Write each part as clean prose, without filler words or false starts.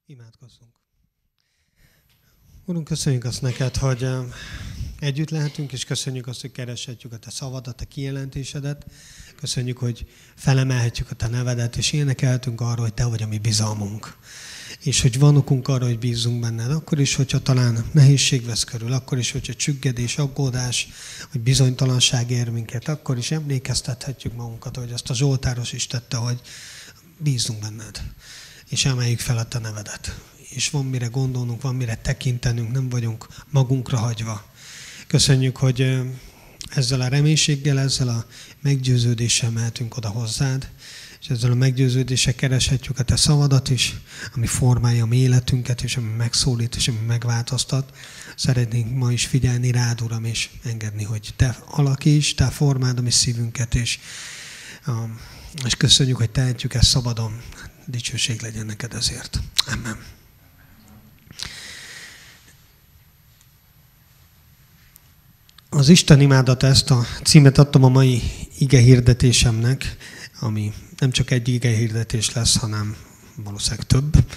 Imádkozzunk. Urunk, köszönjük azt neked, hogy együtt lehetünk, és köszönjük azt, hogy kereshetjük a te szavadat, a te kijelentésedet. Köszönjük, hogy felemelhetjük a te nevedet, és énekelhetünk arra, hogy te vagy a mi bizalmunk. És hogy van okunk arra, hogy bízzunk benned. Akkor is, hogyha talán nehézség vesz körül, akkor is, hogyha csüggedés, aggódás, hogy bizonytalanság ér minket, akkor is emlékeztethetjük magunkat, hogy azt a Zsoltáros is tette, hogy bízzunk benned. És emeljük fel a te nevedet. És van mire gondolnunk, van mire tekintenünk, nem vagyunk magunkra hagyva. Köszönjük, hogy ezzel a reménységgel, ezzel a meggyőződéssel mehetünk oda hozzád, és ezzel a meggyőződéssel kereshetjük a te szavadat is, ami formálja a mi életünket, és ami megszólít, és ami megváltoztat. Szeretnénk ma is figyelni rád, Uram, és engedni, hogy te alakíts, te formáld a mi szívünket, és köszönjük, hogy tehetjük ezt szabadon. Dicsőség legyen neked ezért. Amen. Az Isten imádat, ezt a címet adtam a mai ige hirdetésemnek, ami nem csak egy ige hirdetés lesz, hanem valószínűleg több.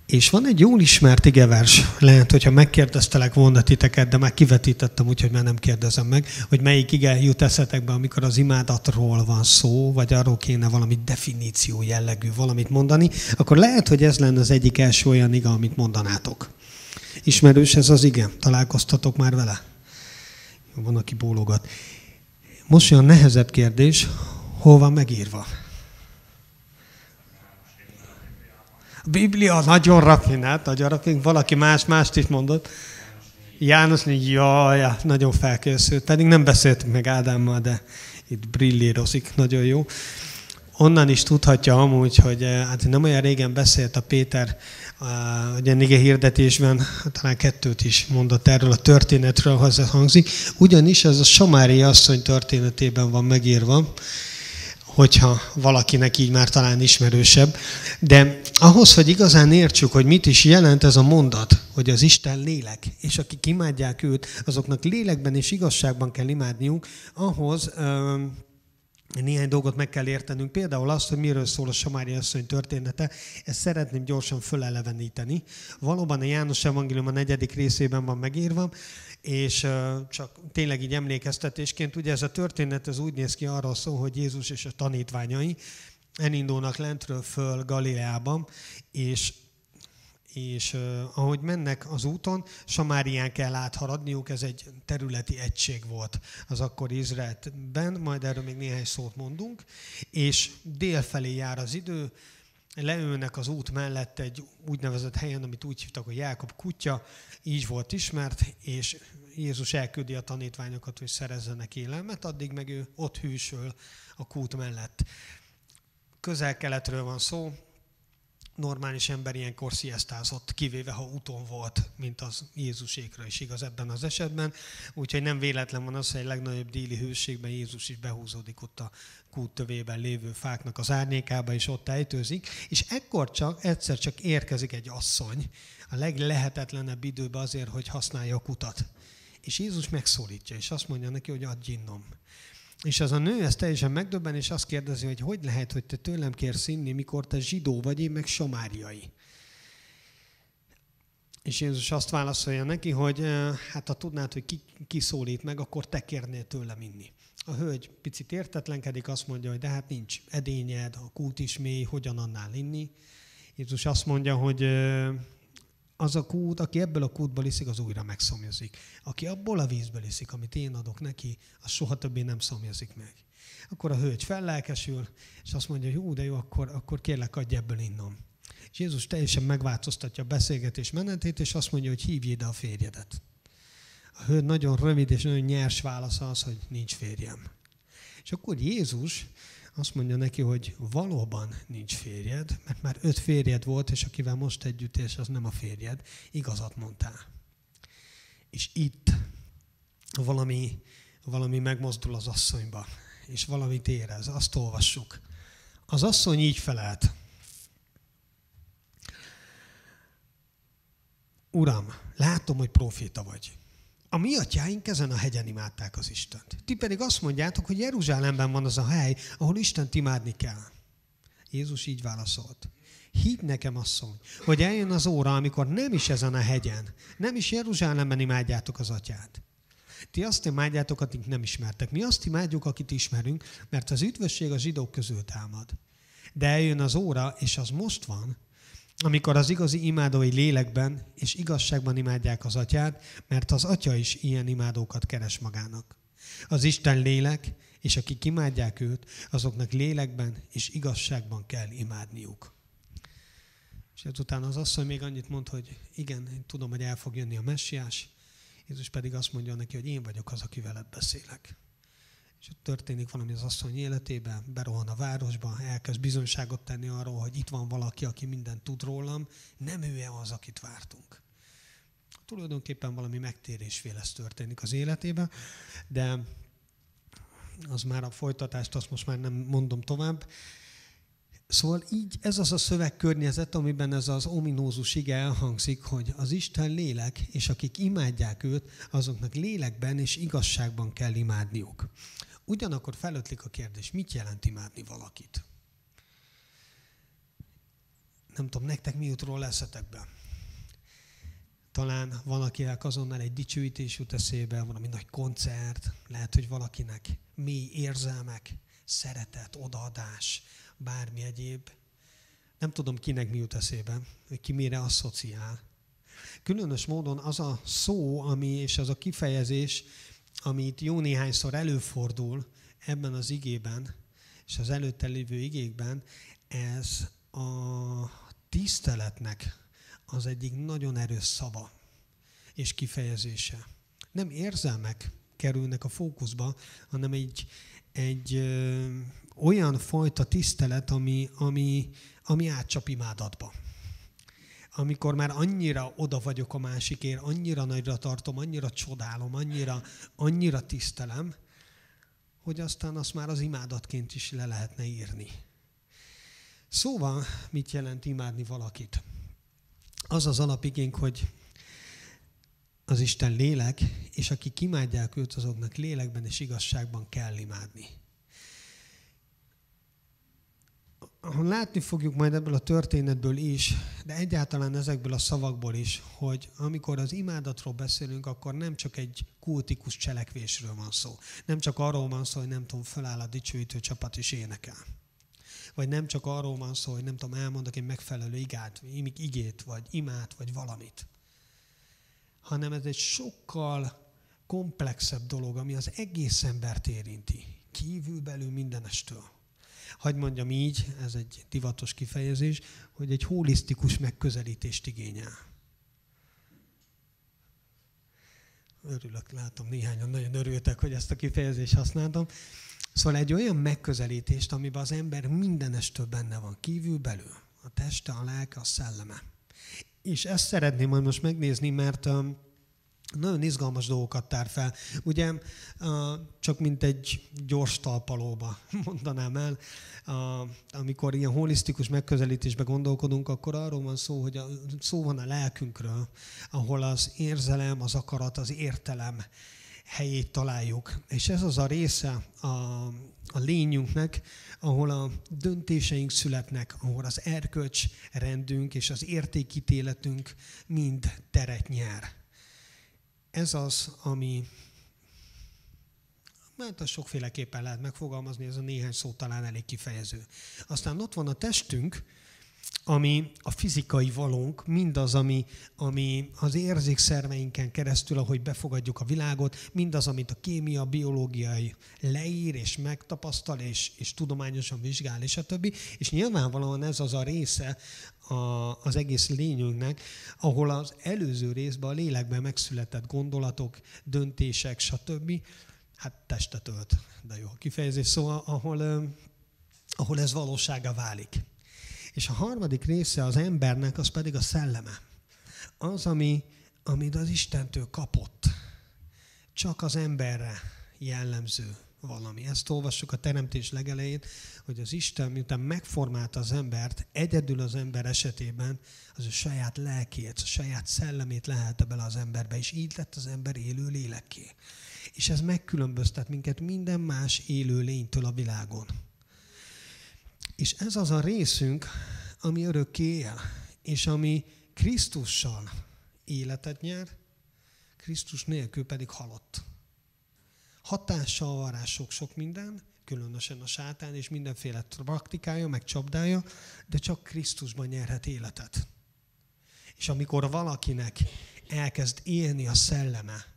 És van egy jól ismert igevers, lehet, hogyha megkérdeztelek volna titeket, de már kivetítettem, úgyhogy már nem kérdezem meg, hogy melyik ige jut eszetekbe, amikor az imádatról van szó, vagy arról kéne valami definíció jellegű valamit mondani, akkor lehet, hogy ez lenne az egyik első olyan ige, amit mondanátok. Ismerős ez az ige? Találkoztatok már vele? Van, aki bólogat. Most olyan nehezebb kérdés, hol van megírva? A Biblia nagyon rafinált, valaki mást is mondott. János, jaj, nagyon felkészült, pedig nem beszéltünk meg Ádámmal, de itt brillírozik, nagyon jó. Onnan is tudhatja amúgy, hogy hát nem olyan régen beszélt a Péter, ugye ige hirdetésben, talán 2 is mondott erről a történetről, ha ez hangzik. Ugyanis ez a Samária asszony történetében van megírva, hogyha valakinek így már talán ismerősebb. De ahhoz, hogy igazán értsük, hogy mit is jelent ez a mondat, hogy az Isten lélek, és akik imádják őt, azoknak lélekben és igazságban kell imádniuk, ahhoz néhány dolgot meg kell értenünk. Például azt, hogy miről szól a Samária asszony története, ezt szeretném gyorsan föleleveníteni. Valóban a János evangélium a 4. részében van megírva, és csak tényleg így emlékeztetésként, ugye ez a történet ez úgy néz ki, arról szól, hogy Jézus és a tanítványai elindulnak lentről föl Galileában, és ahogy mennek az úton, Samárián kell áthaladniuk, ez egy területi egység volt az akkori Izraelben, majd erről még néhány szót mondunk, és dél felé jár az idő, leülnek az út mellett egy úgynevezett helyen, amit úgy hívtak, hogy Jákob kutya, így volt ismert, és Jézus elküldi a tanítványokat, hogy szerezzenek élelmet, addig meg ő ott hűsöl a kút mellett. Közel-keletről van szó, normális ember ilyenkor sziasztázott, kivéve ha úton volt, mint az Jézusékra is igaz ebben az esetben. Úgyhogy nem véletlen van az, hogy egy legnagyobb déli hőségben Jézus is behúzódik ott a kút tövében lévő fáknak az árnyékába, és ott ejtőzik. És ekkor egyszer csak érkezik egy asszony a leglehetetlenebb időben azért, hogy használja a kutat. És Jézus megszólítja, és azt mondja neki, hogy adj innom. És az a nő ezt teljesen megdöbben, és azt kérdezi, hogy lehet, hogy te tőlem kérsz inni, mikor te zsidó vagy, én meg samáriai. És Jézus azt válaszolja neki, hogy hát ha tudnád, hogy ki szólít meg, akkor te kérnél tőlem inni. A hölgy picit értetlenkedik, azt mondja, hogy de hát nincs edényed, a kút is mély, hogyan annál inni. Jézus azt mondja, hogy az a kút, aki ebből a kútból iszik, az újra megszomjazik. Aki abból a vízből iszik, amit én adok neki, az soha többé nem szomjazik meg. Akkor a hölgy fellelkesül, és azt mondja, hogy de jó, akkor kérlek, adj ebből innom. És Jézus teljesen megváltoztatja a beszélgetés menetét, és azt mondja, hogy hívj ide a férjedet. A hölgy nagyon rövid és nagyon nyers válasza az, hogy nincs férjem. És akkor Jézus azt mondja neki, hogy valóban nincs férjed, mert már 5 férjed volt, és akivel most együtt élsz, az nem a férjed. Igazat mondtál. És itt valami megmozdul az asszonyba, és valamit érez. Azt olvassuk. Az asszony így felelt. Uram, látom, hogy próféta vagy. A mi atyáink ezen a hegyen imádták az Istent. Ti pedig azt mondjátok, hogy Jeruzsálemben van az a hely, ahol Istent imádni kell. Jézus így válaszolt. Hidd nekem, asszony, hogy eljön az óra, amikor nem is ezen a hegyen, nem is Jeruzsálemben imádjátok az atyát. Ti azt imádjátok, akit nem ismertek. Mi azt imádjuk, akit ismerünk, mert az üdvösség a zsidók közül támad. De eljön az óra, és az most van, amikor az igazi imádói lélekben és igazságban imádják az atyát, mert az atya is ilyen imádókat keres magának. Az Isten lélek, és akik imádják őt, azoknak lélekben és igazságban kell imádniuk. És ezután az asszony még annyit mond, hogy igen, én tudom, hogy el fog jönni a messiás, Jézus pedig azt mondja neki, hogy én vagyok az, aki veled beszélek. És ott történik valami az asszony életében, berohan a városba, elkezd bizonyságot tenni arról, hogy itt van valaki, aki mindent tud rólam, nem ő az, akit vártunk. Tulajdonképpen valami megtérésféle történik az életében, de az már a folytatást, azt most már nem mondom tovább. Szóval így ez az a szövegkörnyezet, amiben ez az ominózus ige elhangzik, hogy az Isten lélek, és akik imádják őt, azoknak lélekben és igazságban kell imádniuk. Ugyanakkor felötlik a kérdés, mit jelent imádni valakit? Nem tudom, nektek mi jut róla eszetekbe? Talán van, akinek azonnal egy dicsőítés jut eszébe, valami nagy koncert, lehet, hogy valakinek mély érzelmek, szeretet, odaadás, bármi egyéb. Nem tudom, kinek mi jut eszébe, hogy ki mire asszociál. Különös módon az a szó, és az a kifejezés, ami itt jó néhányszor előfordul ebben az igében, és az előtte lévő igékben, ez a tiszteletnek az egyik nagyon erős szava és kifejezése. Nem érzelmek kerülnek a fókuszba, hanem egy olyan fajta tisztelet, ami átcsap imádatba. Amikor már annyira oda vagyok a másikért, annyira nagyra tartom, annyira csodálom, annyira tisztelem, hogy aztán azt már az imádatként is le lehetne írni. Szóval mit jelent imádni valakit? Az az alapigénk, hogy az Isten lélek, és akik imádják őt, azoknak lélekben és igazságban kell imádni. Látni fogjuk majd ebből a történetből is, de egyáltalán ezekből a szavakból is, hogy amikor az imádatról beszélünk, akkor nem csak egy kultikus cselekvésről van szó. Nem csak arról van szó, hogy nem tudom, föláll a dicsőítő csapat és énekel. Vagy nem csak arról van szó, hogy nem tudom, elmondok egy megfelelő igét, vagy imát, vagy valamit. Hanem ez egy sokkal komplexebb dolog, ami az egész embert érinti. Kívülbelül mindenestől. Hadd mondjam így, ez egy divatos kifejezés, hogy egy holisztikus megközelítést igényel. Örülök, látom, néhányan nagyon örültek, hogy ezt a kifejezést használtam. Szóval egy olyan megközelítést, amiben az ember mindenestől benne van, kívül-belül. A teste, a lelke, a szelleme. És ezt szeretném majd most megnézni, mert nagyon izgalmas dolgokat tár fel. Ugye csak mint egy gyors talpalóba mondanám el, amikor ilyen holisztikus megközelítésbe gondolkodunk, akkor arról van szó, hogy szó van a lelkünkről, ahol az érzelem, az akarat, az értelem helyét találjuk. És ez az a része a lényünknek, ahol a döntéseink születnek, ahol az erkölcsrendünk és az értékítéletünk mind teret nyer. Ez az, ami, mert azt sokféleképpen lehet megfogalmazni, ez a néhány szó talán elég kifejező. Aztán ott van a testünk, ami a fizikai valónk, mindaz, ami az érzékszerveinken keresztül, ahogy befogadjuk a világot, mindaz, amit a kémia, biológiai leír és megtapasztal, és tudományosan vizsgál, és a többi. És nyilvánvalóan ez az a része az egész lényünknek, ahol az előző részben a lélekben megszületett gondolatok, döntések, stb. Hát testet ölt, de jó kifejezés, szóval ahol ez valósággá válik. És a harmadik része az embernek, az pedig a szelleme. Az, amit az Istentől kapott. Csak az emberre jellemző valami. Ezt olvassuk a teremtés legelején, hogy az Isten, miután megformálta az embert, egyedül az ember esetében az a saját lelkét, a saját szellemét lehelte bele az emberbe, és így lett az ember élő lélekké. És ez megkülönböztet minket minden más élő lénytől a világon. És ez az a részünk, ami örökké él, és ami Krisztussal életet nyer, Krisztus nélkül pedig halott. Hatással van rá sok minden, különösen a sátán és mindenféle praktikája, meg csapdája, de csak Krisztusban nyerhet életet. És amikor valakinek elkezd élni a szelleme,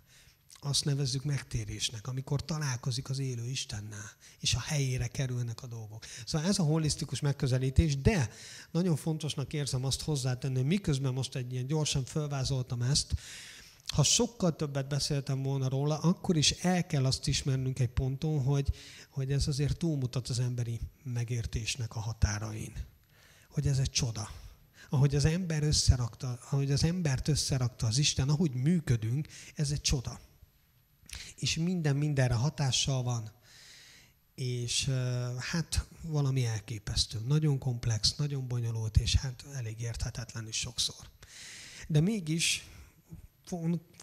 azt nevezzük megtérésnek, amikor találkozik az élő Istennel, és a helyére kerülnek a dolgok. Szóval ez a holisztikus megközelítés, de nagyon fontosnak érzem azt hozzátenni, hogy miközben most egy ilyen gyorsan felvázoltam ezt, ha sokkal többet beszéltem volna róla, akkor is el kell azt ismernünk egy ponton, hogy ez azért túlmutat az emberi megértésnek a határain. Hogy ez egy csoda. Ahogy az embert összerakta az Isten, ahogy működünk, ez egy csoda. És mindenre hatással van, és hát valami elképesztő. Nagyon komplex, nagyon bonyolult, és hát elég érthetetlen is sokszor. De mégis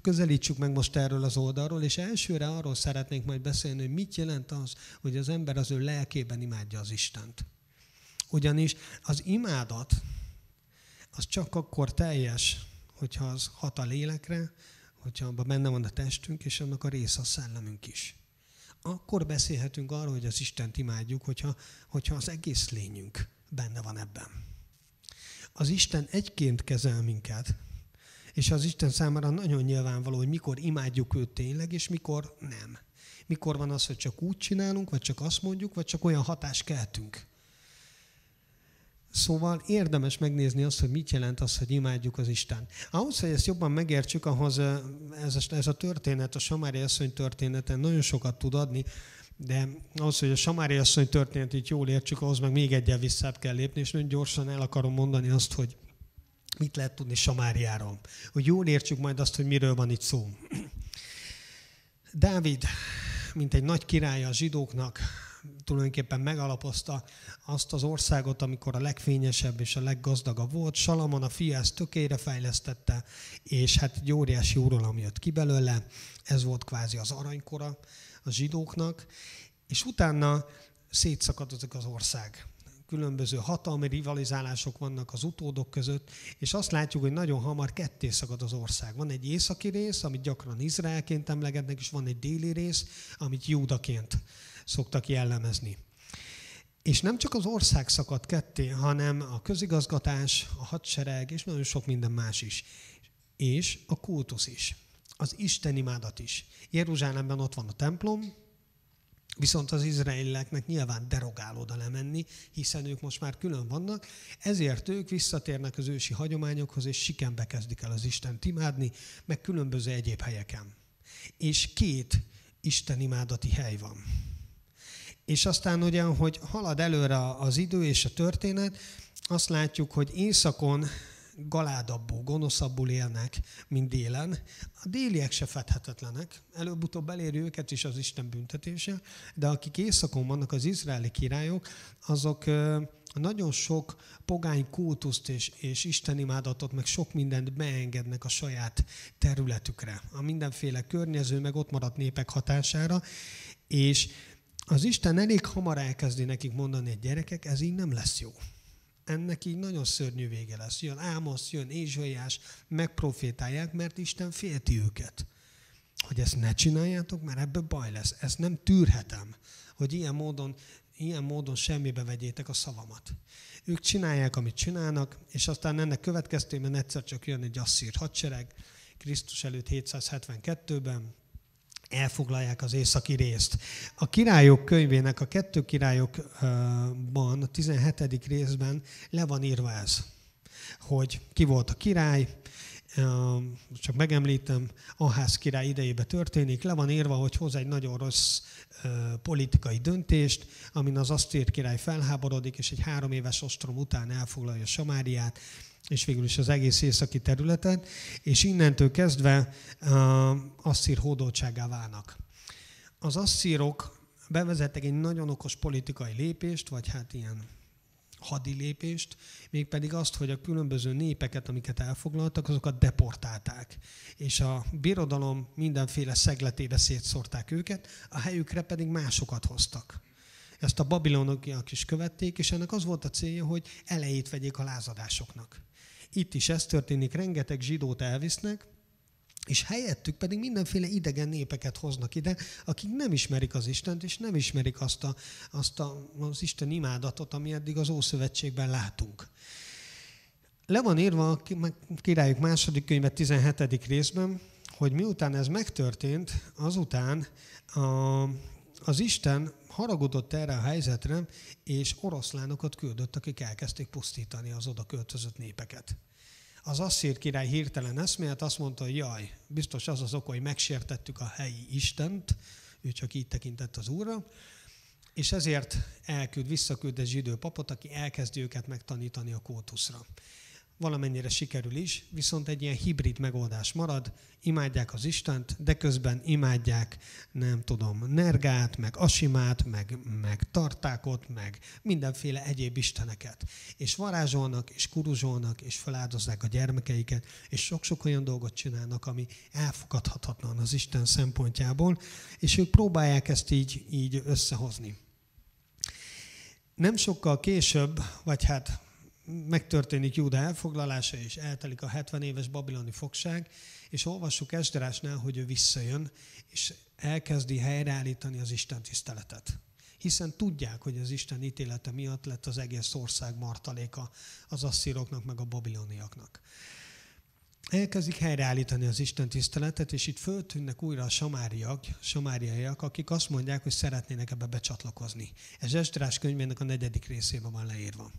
közelítsük meg most erről az oldalról, és elsőre arról szeretnénk majd beszélni, hogy mit jelent az, hogy az ember az ő lelkében imádja az Istent. Ugyanis az imádat, az csak akkor teljes, hogyha az hat a lélekre, hogyha abban benne van a testünk, és annak a része a szellemünk is. Akkor beszélhetünk arról, hogy az Istent imádjuk, hogyha az egész lényünk benne van ebben. Az Isten egyként kezel minket, és az Isten számára nagyon nyilvánvaló, hogy mikor imádjuk őt tényleg, és mikor nem. Mikor van az, hogy csak úgy csinálunk, vagy csak azt mondjuk, vagy csak olyan hatást keltünk. Szóval érdemes megnézni azt, hogy mit jelent az, hogy imádjuk az Isten. Ahhoz, hogy ezt jobban megértsük, ahhoz ez a történet, a Samári asszony történeten nagyon sokat tud adni, de ahhoz, hogy a Samári asszony történetét jól értsük, ahhoz meg még egyel visszább kell lépni, és nagyon gyorsan el akarom mondani azt, hogy mit lehet tudni Samáriáról. Hogy jól értsük majd azt, hogy miről van itt szó. Dávid, mint egy nagy királya a zsidóknak, tulajdonképpen megalapozta azt az országot, amikor a legfényesebb és a leggazdagabb volt. Salamon a fia ezt tökére fejlesztette, és hát egy óriási uralom jött ki belőle. Ez volt kvázi az aranykora a zsidóknak, és utána szétszakadozik az ország. Különböző hatalmi rivalizálások vannak az utódok között, és azt látjuk, hogy nagyon hamar ketté szakad az ország. Van egy északi rész, amit gyakran Izraelként emlegetnek, és van egy déli rész, amit Júdaként szoktak jellemezni. És nem csak az ország szakad ketté, hanem a közigazgatás, a hadsereg, és nagyon sok minden más is. És a kultusz is. Az istenimádat is. Jeruzsálemben ott van a templom, viszont az izraelieknek nyilván derogál oda lemenni, hiszen ők most már külön vannak, ezért ők visszatérnek az ősi hagyományokhoz, és Sikembe kezdik el az Istent imádni, meg különböző egyéb helyeken. És 2 istenimádati hely van. És aztán ugye, hogy halad előre az idő és a történet, azt látjuk, hogy északon galádabbul, gonoszabbul élnek, mint délen. A déliek se fedhetetlenek, előbb-utóbb eléri őket is az Isten büntetése, de akik északon vannak, az izraeli királyok, azok nagyon sok pogány kultuszt és istenimádatot, meg sok mindent beengednek a saját területükre, a mindenféle környező, meg ott maradt népek hatására, és az Isten elég hamar elkezdi nekik mondani, hogy gyerekek, ez így nem lesz jó. Ennek így nagyon szörnyű vége lesz. Jön Ámosz, jön Ézsaiás, megprofétálják, mert Isten félti őket. Hogy ezt ne csináljátok, mert ebből baj lesz. Ezt nem tűrhetem, hogy ilyen módon semmibe vegyétek a szavamat. Ők csinálják, amit csinálnak, és aztán ennek következtében egyszer csak jön egy asszír hadsereg, Krisztus előtt 772-ben, elfoglalják az északi részt. A Királyok könyvének a 2 Királyokban, a 17. részben le van írva ez, hogy ki volt a király, csak megemlítem, Aház király idejében történik, le van írva, hogy hoz egy nagyon rossz politikai döntést, amin az Asztír király felháborodik, és egy 3 éves ostrom után elfoglalja Samáriát, és végül is az egész északi területet, és innentől kezdve asszír hódoltságá válnak. Az asszírok bevezettek egy nagyon okos politikai lépést, vagy hát ilyen hadilépést, mégpedig azt, hogy a különböző népeket, amiket elfoglaltak, azokat deportálták. És a birodalom mindenféle szegletébe szétszórták őket, a helyükre pedig másokat hoztak. Ezt a babiloniak is követték, és ennek az volt a célja, hogy elejét vegyék a lázadásoknak. Itt is ez történik, rengeteg zsidót elvisznek, és helyettük pedig mindenféle idegen népeket hoznak ide, akik nem ismerik az Istent, és nem ismerik az Isten imádatot, ami eddig az Ószövetségben látunk. Le van írva a Királyok második könyve 17. részben, hogy miután ez megtörtént, azután az Isten haragudott erre a helyzetre, és oroszlánokat küldött, akik elkezdték pusztítani az oda költözött népeket. Az asszír király hirtelen eszmélt, azt mondta, hogy jaj, biztos az ok, hogy megsértettük a helyi Istent, ő csak így tekintett az Úrra, és ezért visszaküld egy zsidó papot, aki elkezdi őket megtanítani a kultuszra. Valamennyire sikerül is, viszont egy ilyen hibrid megoldás marad, imádják az Istent, de közben imádják, Nergát, meg Asimát, meg Tartákot, meg mindenféle egyéb isteneket. És varázsolnak, és kuruzsolnak, és feláldozzák a gyermekeiket, és sok-sok olyan dolgot csinálnak, ami elfogadhatatlan az Isten szempontjából, és ők próbálják ezt így összehozni. Nem sokkal később, vagy hát megtörténik Júda elfoglalása, és eltelik a 70 éves babiloni fogság, és olvassuk Esdrásnál, hogy ő visszajön, és elkezdi helyreállítani az Isten tiszteletet. Hiszen tudják, hogy az Isten ítélete miatt lett az egész ország martaléka az asszíroknak, meg a babiloniaknak. Elkezdik helyreállítani az Isten tiszteletet, és itt föltűnnek újra a samáriaiak, akik azt mondják, hogy szeretnének ebbe becsatlakozni. Ez Esdrás könyvének a 4. részében van leírva.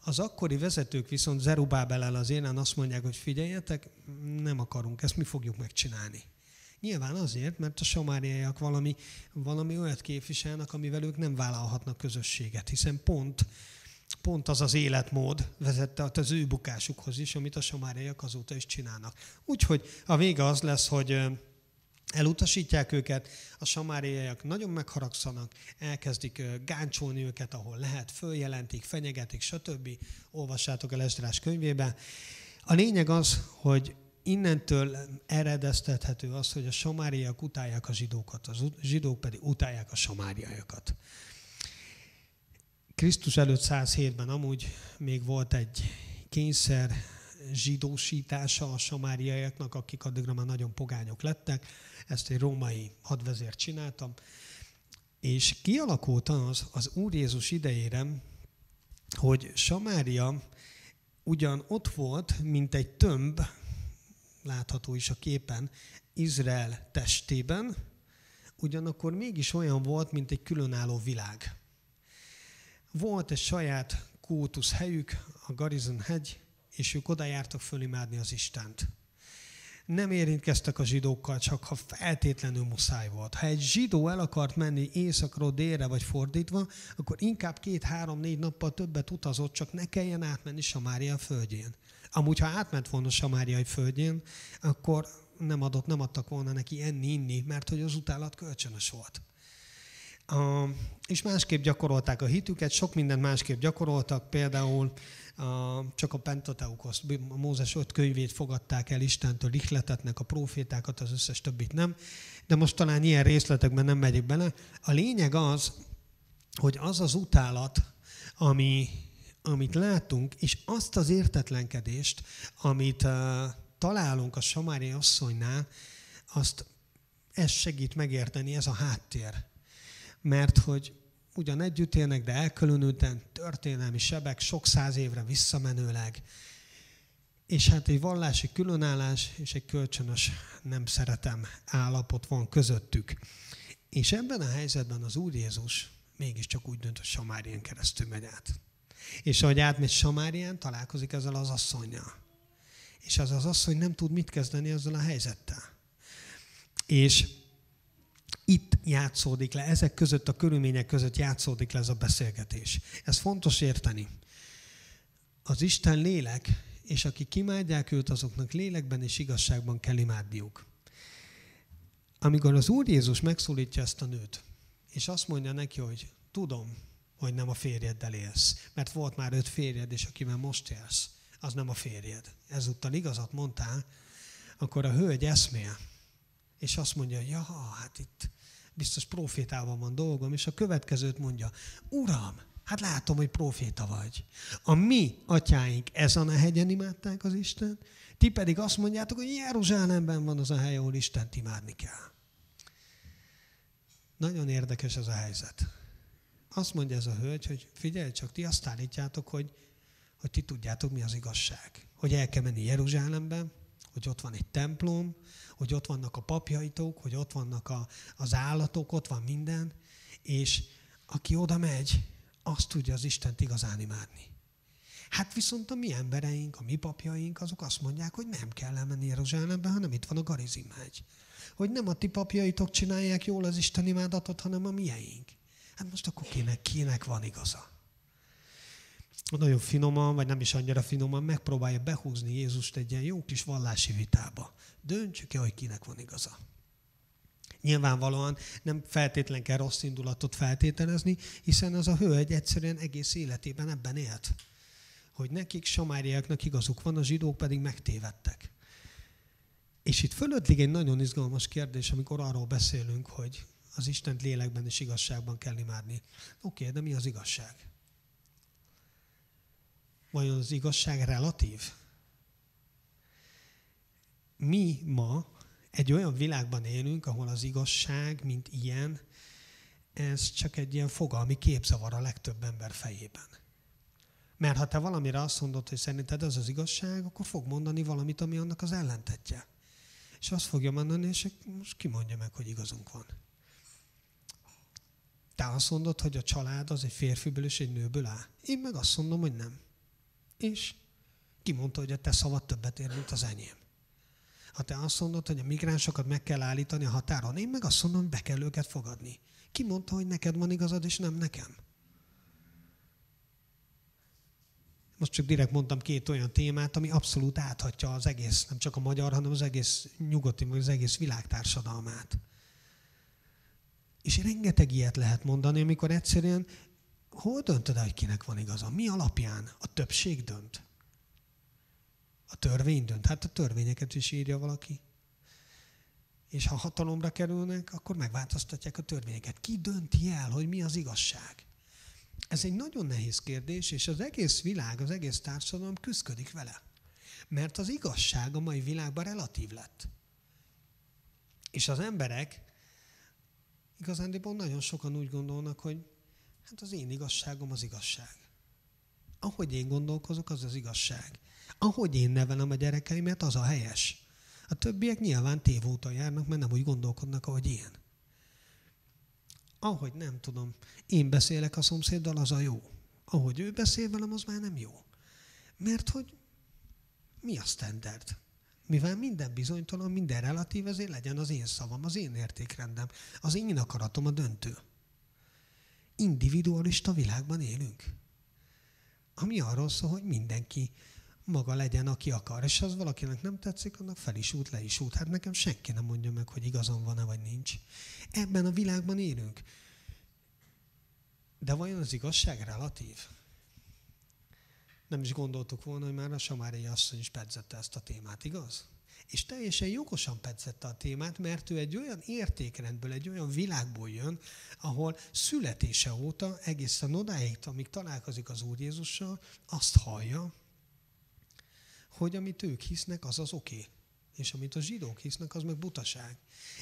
Az akkori vezetők viszont Zerubábellel az élen azt mondják, hogy figyeljetek, nem akarunk, ezt mi fogjuk megcsinálni. Nyilván azért, mert a samáriaiak valami olyat képviselnek, amivel ők nem vállalhatnak közösséget, hiszen pont az az életmód vezette az ő bukásukhoz is, amit a samáriaiak azóta is csinálnak. Úgyhogy a vége az lesz, hogy elutasítják őket, a samáriaiak nagyon megharagszanak, elkezdik gáncsolni őket, ahol lehet, följelentik, fenyegetik, stb. Olvassátok el Esdrás könyvében. A lényeg az, hogy innentől eredeztethető az, hogy a samáriaiak utálják a zsidókat, a zsidók pedig utálják a samáriaiakat. Krisztus előtt 107-ben amúgy még volt egy kényszer zsidósítása a samáriaiaknak, akik addigra már nagyon pogányok lettek. Ezt egy római hadvezér csináltam. És kialakult az Úr Jézus idejére, hogy Samária ugyan ott volt, mint egy tömb, látható is a képen, Izrael testében, ugyanakkor mégis olyan volt, mint egy különálló világ. Volt egy saját kultuszhelyük, a Garizon hegy, és ők oda jártak fölimádni az Istent. Nem érintkeztek a zsidókkal, csak ha feltétlenül muszáj volt. Ha egy zsidó el akart menni északról délre, vagy fordítva, akkor inkább 2-3-4 nappal többet utazott, csak ne kelljen átmenni Samária földjén. Amúgy, ha átment volna Samáriai földjén, akkor nem adtak volna neki enni-inni, mert hogy az utálat kölcsönös volt. És másképp gyakorolták a hitüket, sok mindent másképp gyakoroltak, például csak a Pentateukhoszt, a Mózes 5 könyvét fogadták el Istentől, ihletetnek a prófétákat, az összes többit nem, de most talán ilyen részletekben nem megyek bele. A lényeg az, hogy az az utálat, amit látunk, és azt az értetlenkedést, amit találunk a samáriai asszonynál, ez segít megérteni, ez a háttér. Mert hogy ugyan együtt élnek, de elkülönülten, történelmi sebek, sok 100 évre visszamenőleg. És hát egy vallási különállás és egy kölcsönös nem szeretem állapot van közöttük. És ebben a helyzetben az Úr Jézus mégiscsak úgy dönt, hogy Samárián keresztül megy át. És ahogy átmegy Samárián, találkozik ezzel az asszonnyal. És az asszony nem tud mit kezdeni ezzel a helyzettel. És itt játszódik le, ezek között a körülmények között játszódik le ez a beszélgetés. Ez fontos érteni. Az Isten lélek, és akik imádják őt, azoknak lélekben és igazságban kell imádniuk. Amikor az Úr Jézus megszólítja ezt a nőt, és azt mondja neki, hogy tudom, hogy nem a férjeddel élsz, mert volt már 5 férjed, és akivel most élsz, az nem a férjed. Ezúttal igazat mondtál, akkor a hölgy eszmél, és azt mondja, ja, hát itt biztos profétával van dolgom, és a következőt mondja, Uram, hát látom, hogy proféta vagy. A mi atyáink ezen a hegyen imádták az Istent, ti pedig azt mondjátok, hogy Jeruzsálemben van az a hely, ahol Istent imádni kell. Nagyon érdekes ez a helyzet. Azt mondja ez a hölgy, hogy figyelj csak, ti azt állítjátok, hogy ti tudjátok, mi az igazság. Hogy el kell menni Jeruzsálembe, hogy ott van egy templom, hogy ott vannak a papjaitok, hogy ott vannak az állatok, ott van minden, és aki oda megy, azt tudja az Istent igazán imádni. Hát viszont a mi embereink, a mi papjaink, azok azt mondják, hogy nem kell elmenni Jeruzsálembe, hanem itt van a Garizim hegy. Hogy nem a ti papjaitok csinálják jól az Isten imádatot, hanem a mieink. Hát most akkor kinek van igaza? Nagyon finoman, vagy nem is annyira finoman megpróbálja behúzni Jézust egy ilyen jó kis vallási vitába. Döntsük el, hogy kinek van igaza. Nyilvánvalóan nem feltétlen kell rossz indulatot feltételezni, hiszen az a hölgy egyszerűen egész életében ebben élt. Hogy nekik, samáriáknak igazuk van, a zsidók pedig megtévedtek. És itt fölöttlig egy nagyon izgalmas kérdés, amikor arról beszélünk, hogy az Istent lélekben és igazságban kell imádni. Oké, de mi az igazság? Vajon az igazság relatív? Mi ma egy olyan világban élünk, ahol az igazság, mint ilyen, ez csak egy ilyen fogalmi képzavar a legtöbb ember fejében. Mert ha te valamire azt mondod, hogy szerinted ez az igazság, akkor fog mondani valamit, ami annak az ellentetje. És azt fogja mondani, és most ki mondja meg, hogy igazunk van. Te azt mondod, hogy a család az egy férfiből és egy nőből áll. Én meg azt mondom, hogy nem. És ki mondta, hogy a te szavad többet ér, mint az enyém. Ha te azt mondod, hogy a migránsokat meg kell állítani a határon, én meg azt mondom, hogy be kell őket fogadni. Ki mondta, hogy neked van igazad, és nem nekem? Most csak direkt mondtam két olyan témát, ami abszolút áthatja az egész, nem csak a magyar, hanem az egész nyugati, vagy az egész világtársadalmát. És rengeteg ilyet lehet mondani, amikor egyszerűen hol döntöd el, hogy kinek van igaza? Mi alapján? A többség dönt. A törvény dönt. Hát a törvényeket is írja valaki. És ha hatalomra kerülnek, akkor megváltoztatják a törvényeket. Ki dönti el, hogy mi az igazság? Ez egy nagyon nehéz kérdés, és az egész világ, az egész társadalom küszködik vele. Mert az igazság a mai világban relatív lett. És az emberek igazándiból nagyon sokan úgy gondolnak, hogy hát az én igazságom az igazság. Ahogy én gondolkozok, az az igazság. Ahogy én nevelem a gyerekeimet, az a helyes. A többiek nyilván tévúton járnak, mert nem úgy gondolkodnak, ahogy én. Ahogy nem tudom, én beszélek a szomszéddal, az a jó. Ahogy ő beszél velem, az már nem jó. Mert hogy mi a standard? Mivel minden bizonytalan, minden relatív, ezért legyen az én szavam, az én értékrendem, az én akaratom a döntő. Individualista világban élünk. Ami arról szól, hogy mindenki maga legyen, aki akar. És ha az valakinek nem tetszik, annak fel is út, le is út. Hát nekem senki nem mondja meg, hogy igazam van-e, vagy nincs. Ebben a világban élünk. De vajon az igazság relatív? Nem is gondoltuk volna, hogy már a Samáriai asszony is pedzette ezt a témát, igaz? És teljesen jogosan pedzette a témát, mert ő egy olyan értékrendből, egy olyan világból jön, ahol születése óta egészen odáig, amíg találkozik az Úr Jézussal, azt hallja, hogy amit ők hisznek, az az oké. És amit a zsidók hisznek, az meg butaság.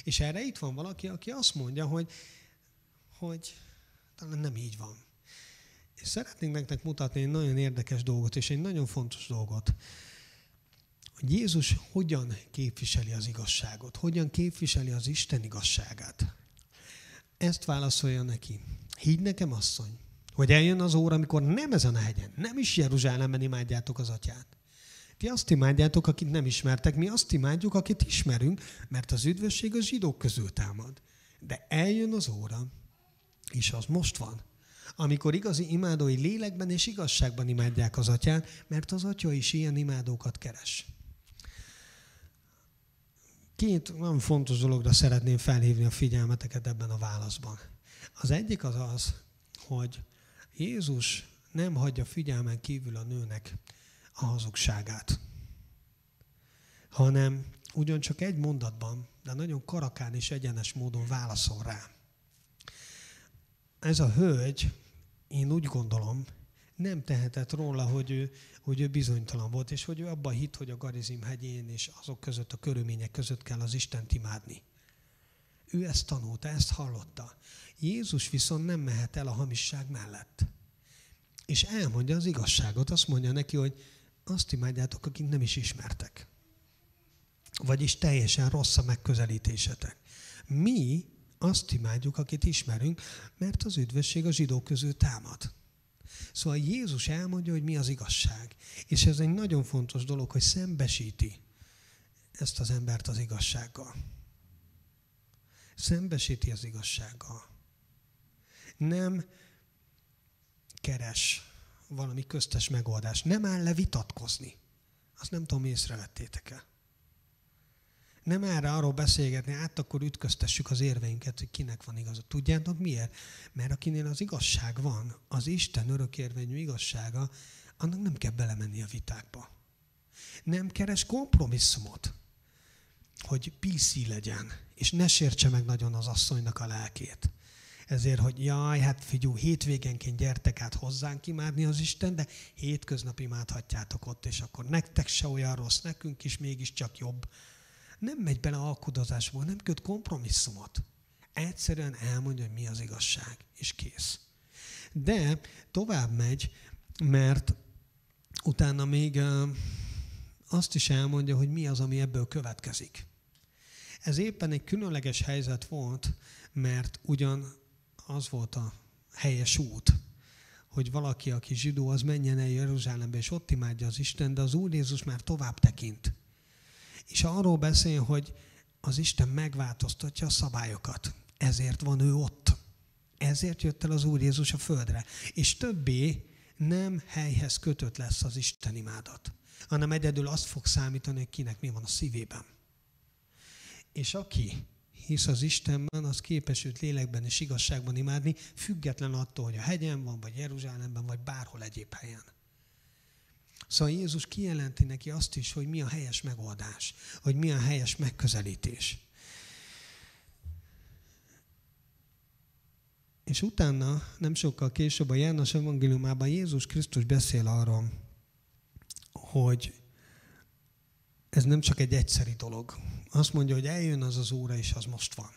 És erre itt van valaki, aki azt mondja, hogy talán nem így van. És szeretnénk nektek mutatni egy nagyon érdekes dolgot, és egy nagyon fontos dolgot. Hogy Jézus hogyan képviseli az igazságot, hogyan képviseli az Isten igazságát. Ezt válaszolja neki. Higgy nekem, asszony, hogy eljön az óra, amikor nem ezen a hegyen, nem is Jeruzsálemben imádjátok az atyát. Ti azt imádjátok, akit nem ismertek, mi azt imádjuk, akit ismerünk, mert az üdvösség a zsidók közül támad. De eljön az óra, és az most van, amikor igazi imádói lélekben és igazságban imádják az atyát, mert az atya is ilyen imádókat keres. Két nagyon fontos dologra szeretném felhívni a figyelmeteket ebben a válaszban. Az egyik az az, hogy Jézus nem hagyja figyelmen kívül a nőnek a hazugságát, hanem ugyancsak egy mondatban, de nagyon karakán és egyenes módon válaszol rá. ez a hölgy, én úgy gondolom, nem tehetett róla, hogy ő bizonytalan volt, és hogy ő abban hitt, hogy a Garizim hegyén és azok között, a körülmények között kell az Istent imádni. Ő ezt tanulta, ezt hallotta. Jézus viszont nem mehet el a hamisság mellett. És elmondja az igazságot, azt mondja neki, hogy azt imádjátok, akik nem is ismertek. Vagyis teljesen rossz a megközelítésetek. Mi azt imádjuk, akit ismerünk, mert az üdvösség a zsidók közül támad. Szóval Jézus elmondja, hogy mi az igazság. És ez egy nagyon fontos dolog, hogy szembesíti ezt az embert az igazsággal. Szembesíti az igazsággal. Nem keres valami köztes megoldást. Nem áll le vitatkozni. Azt nem tudom, észrevettétek-e. Nem erre arról beszélgetni, akkor ütköztessük az érveinket, hogy kinek van igaza. Tudjátok miért? Mert akinél az igazság van, az Isten örökérvényű igazsága, annak nem kell belemenni a vitákba. Nem keres kompromisszumot, hogy PC legyen, és ne sértse meg nagyon az asszonynak a lelkét. Ezért, hogy jaj, hát figyú, hétvégenként gyertek át hozzánk imádni az Isten, de hétköznap imádhatjátok ott, és akkor nektek se olyan rossz, nekünk is mégiscsak jobb. Nem megy bele alkudozásból, nem köt kompromisszumot. Egyszerűen elmondja, hogy mi az igazság, és kész. De tovább megy, mert utána még azt is elmondja, hogy mi az, ami ebből következik. Ez éppen egy különleges helyzet volt, mert ugyan az volt a helyes út, hogy valaki, aki zsidó, az menjen el Jeruzsálembe, és ott imádja az Isten, de az Úr Jézus már tovább tekint. És arról beszél, hogy az Isten megváltoztatja a szabályokat. Ezért van ő ott. Ezért jött el az Úr Jézus a földre. És többé nem helyhez kötött lesz az Isten imádat, hanem egyedül azt fog számítani, hogy kinek mi van a szívében. És aki hisz az Istenben, az képes őt lélekben és igazságban imádni, független attól, hogy a hegyen van, vagy Jeruzsálemben, vagy bárhol egyéb helyen. Szóval Jézus kijelenti neki azt is, hogy mi a helyes megoldás, hogy mi a helyes megközelítés. És utána, nem sokkal később a János evangéliumában Jézus Krisztus beszél arról, hogy ez nem csak egy egyszeri dolog. Azt mondja, hogy eljön az az óra, és az most van.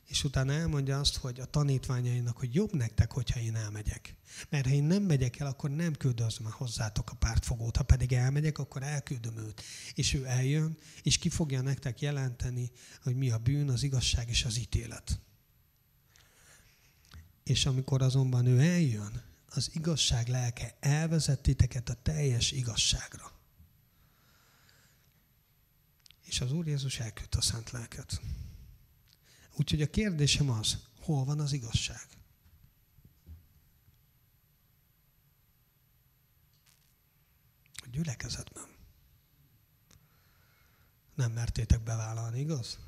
És utána elmondja azt, hogy a tanítványainak, hogy jobb nektek, hogyha én elmegyek. Mert ha én nem megyek el, akkor nem küldözöm hozzátok a pártfogót. Ha pedig elmegyek, akkor elküldöm őt. És ő eljön, és ki fogja nektek jelenteni, hogy mi a bűn, az igazság és az ítélet. És amikor azonban ő eljön, az igazság lelke elvezet titeket a teljes igazságra. És az Úr Jézus elküldte a Szent Lelket. Úgyhogy a kérdésem az, hol van az igazság? A gyülekezetben. Nem mertétek bevállalni, igaz?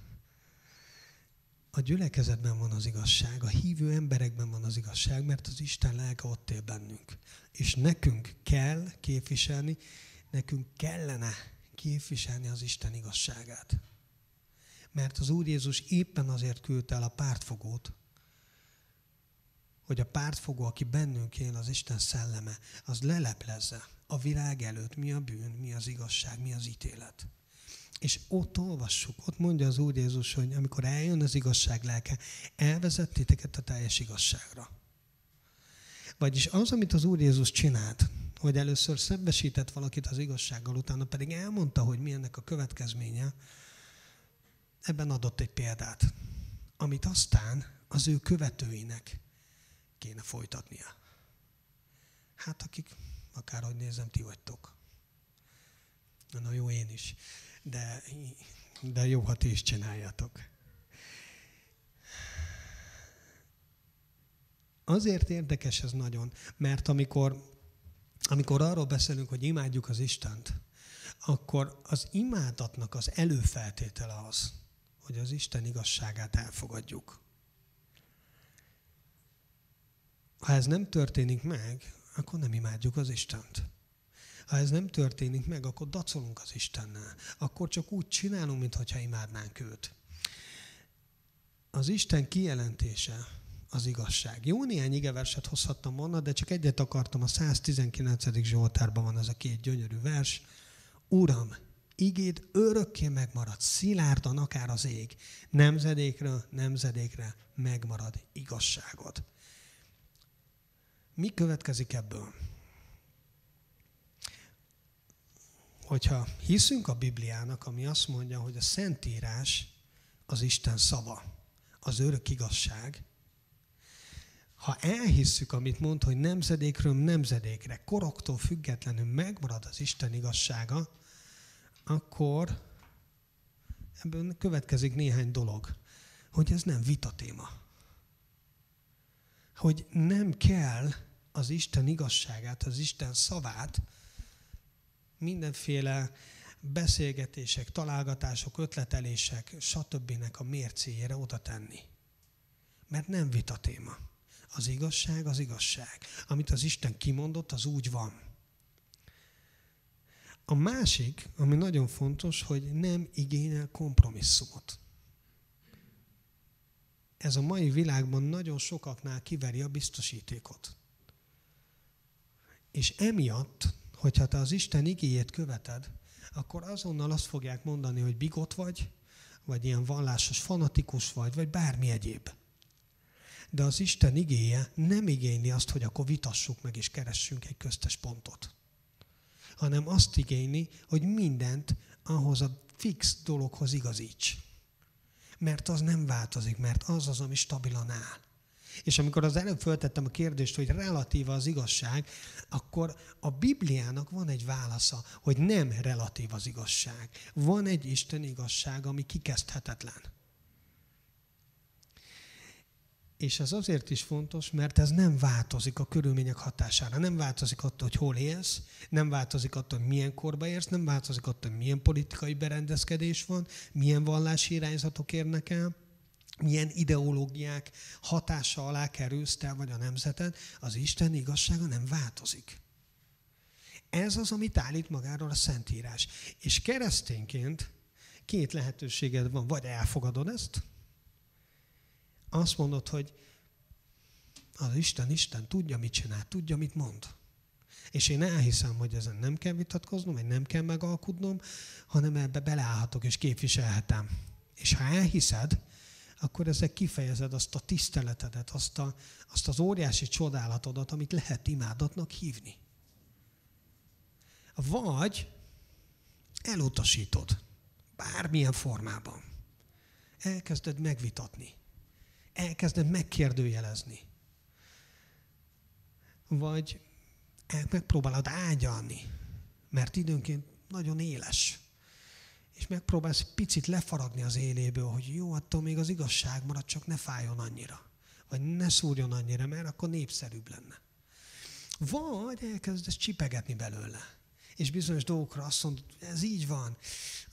A gyülekezetben van az igazság, a hívő emberekben van az igazság, mert az Isten lelke ott él bennünk. És nekünk kell képviselni, nekünk kellene képviselni az Isten igazságát. Mert az Úr Jézus éppen azért küldte el a pártfogót, hogy a pártfogó, aki bennünk él, az Isten szelleme, az leleplezze a világ előtt, mi a bűn, mi az igazság, mi az ítélet. És ott olvassuk, ott mondja az Úr Jézus, hogy amikor eljön az igazság lelke, elvezet titeket a teljes igazságra. Vagyis az, amit az Úr Jézus csinált, hogy először szembesített valakit az igazsággal, utána pedig elmondta, hogy mi ennek a következménye, ebben adott egy példát, amit aztán az ő követőinek kéne folytatnia. Hát akik, akárhogy nézem, ti vagytok. Na jó, én is. De jó, ha ti is csináljátok. Azért érdekes ez nagyon, mert amikor arról beszélünk, hogy imádjuk az Istent, akkor az imádatnak az előfeltétele az, hogy az Isten igazságát elfogadjuk. Ha ez nem történik meg, akkor nem imádjuk az Istent. Ha ez nem történik meg, akkor dacolunk az Istennel. Akkor csak úgy csinálunk, mintha imádnánk őt. Az Isten kijelentése az igazság. Jó néhány igeverset hozhattam volna, de csak egyet akartam, a 119. Zsoltárban van ez a 2 gyönyörű vers. Uram, igéd örökké megmarad, szilárdan akár az ég. Nemzedékről nemzedékre megmarad igazságod. Mi következik ebből? Hogyha hiszünk a Bibliának, ami azt mondja, hogy a Szentírás az Isten szava, az örök igazság, ha elhisszük, amit mond, hogy nemzedékről nemzedékre, koroktól függetlenül megmarad az Isten igazsága, akkor ebből következik néhány dolog, hogy ez nem vitatéma. Hogy nem kell az Isten igazságát, az Isten szavát mindenféle beszélgetések, találgatások, ötletelések, stb. A mércéjére oda tenni. Mert nem vitatéma. Az igazság az igazság. Amit az Isten kimondott, az úgy van. A másik, ami nagyon fontos, hogy nem igényel kompromisszumot. Ez a mai világban nagyon sokaknál kiveri a biztosítékot. És emiatt, hogyha te az Isten igéjét követed, akkor azonnal azt fogják mondani, hogy bigot vagy ilyen vallásos fanatikus vagy bármi egyéb. De az Isten igéje nem igényli azt, hogy akkor vitassuk meg és keressünk egy köztes pontot. Hanem azt igényli, hogy mindent ahhoz a fix dologhoz igazíts. Mert az nem változik, mert az az, ami stabilan áll. És amikor az előbb föltettem a kérdést, hogy relatíva az igazság, akkor a Bibliának van egy válasza, hogy nem relatív az igazság. Van egy Isten igazság, ami kikezdhetetlen. És ez azért is fontos, mert ez nem változik a körülmények hatására. Nem változik attól, hogy hol élsz, nem változik attól, hogy milyen korba érsz, nem változik attól, hogy milyen politikai berendezkedés van, milyen vallási irányzatok érnek el, milyen ideológiák hatása alá kerülsz te vagy a nemzeted, az Isten igazsága nem változik. Ez az, amit állít magáról a Szentírás. És keresztényként 2 lehetőséged van, vagy elfogadod ezt, azt mondod, hogy az Isten tudja, mit csinál, tudja, mit mond. És én elhiszem, hogy ezen nem kell vitatkoznom, vagy nem kell megalkudnom, hanem ebbe beleállhatok és képviselhetem. És ha elhiszed, akkor ezzel kifejezed azt a tiszteletedet, azt az óriási csodálatodat, amit lehet imádatnak hívni. Vagy elutasítod, bármilyen formában. Elkezded megvitatni. Elkezded megkérdőjelezni. Vagy megpróbálod ágyalni, mert időnként nagyon éles. És megpróbálsz picit lefaragni az éléből, hogy jó, attól még az igazság marad, csak ne fájjon annyira. Vagy ne szúrjon annyira, mert akkor népszerűbb lenne. Vagy elkezdesz csipegetni belőle. És bizonyos dolgokra azt mondod, hogy ez így van.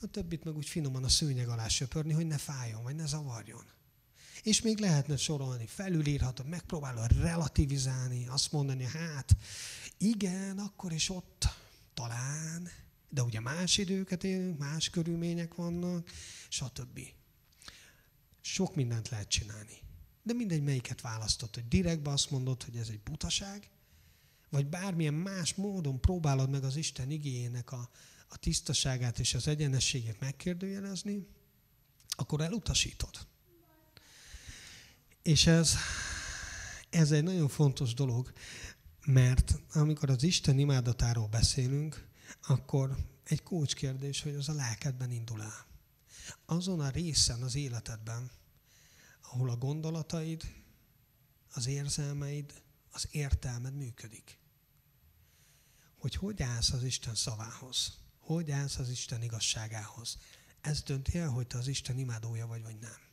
A többit meg úgy finoman a szőnyeg alá söpörni, hogy ne fájjon, vagy ne zavarjon. És még lehetne sorolni, felülírhatod, megpróbálod relativizálni, azt mondani, hát igen, akkor is ott talán, de ugye más időket élünk, más körülmények vannak, stb. Sok mindent lehet csinálni. De mindegy, melyiket választod, hogy direktbe azt mondod, hogy ez egy butaság, vagy bármilyen más módon próbálod meg az Isten igéjének a tisztaságát és az egyenességét megkérdőjelezni, akkor elutasítod. És ez egy nagyon fontos dolog, mert amikor az Isten imádatáról beszélünk, akkor egy kulcskérdés, hogy az a lelkedben indul el. Azon a részen az életedben, ahol a gondolataid, az érzelmeid, az értelmed működik. Hogy állsz az Isten szavához, hogy állsz az Isten igazságához. Ez dönti el, hogy te az Isten imádója vagy nem.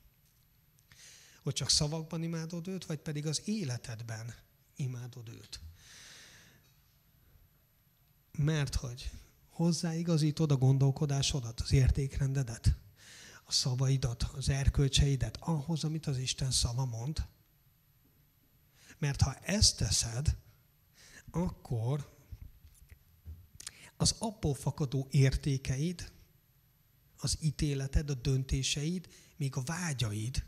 Hogy csak szavakban imádod őt, vagy pedig az életedben imádod őt. Mert hogy hozzáigazítod a gondolkodásodat, az értékrendedet, a szavaidat, az erkölcseidet ahhoz, amit az Isten szava mond. Mert ha ezt teszed, akkor az abból fakadó értékeid, az ítéleted, a döntéseid, még a vágyaid,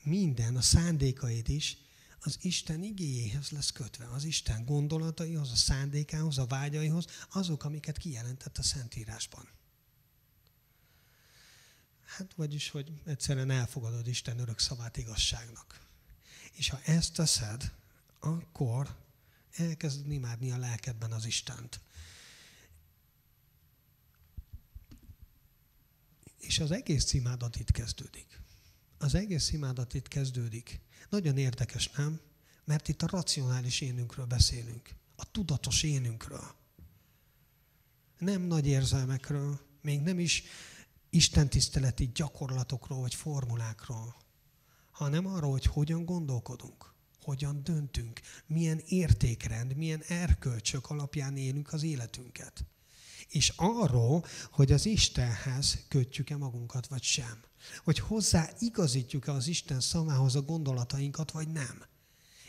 minden, a szándékaid is az Isten igéjéhez lesz kötve, az Isten gondolataihoz, a szándékához, a vágyaihoz, azok, amiket kijelentett a Szentírásban. Hát vagyis, hogy egyszerűen elfogadod Isten örök szavát igazságnak. És ha ezt teszed, akkor elkezded imádni a lelkedben az Istent. És az egész imádat itt kezdődik. Az egész imádat itt kezdődik. Nagyon érdekes, nem? Mert itt a racionális énünkről beszélünk. A tudatos énünkről. Nem nagy érzelmekről, még nem is istentiszteleti gyakorlatokról vagy formulákról, hanem arról, hogy hogyan gondolkodunk, hogyan döntünk, milyen értékrend, milyen erkölcsök alapján élünk az életünket. És arról, hogy az Istenhez kötjük-e magunkat, vagy sem. Hogy hozzá igazítjuk-e az Isten szavához a gondolatainkat, vagy nem.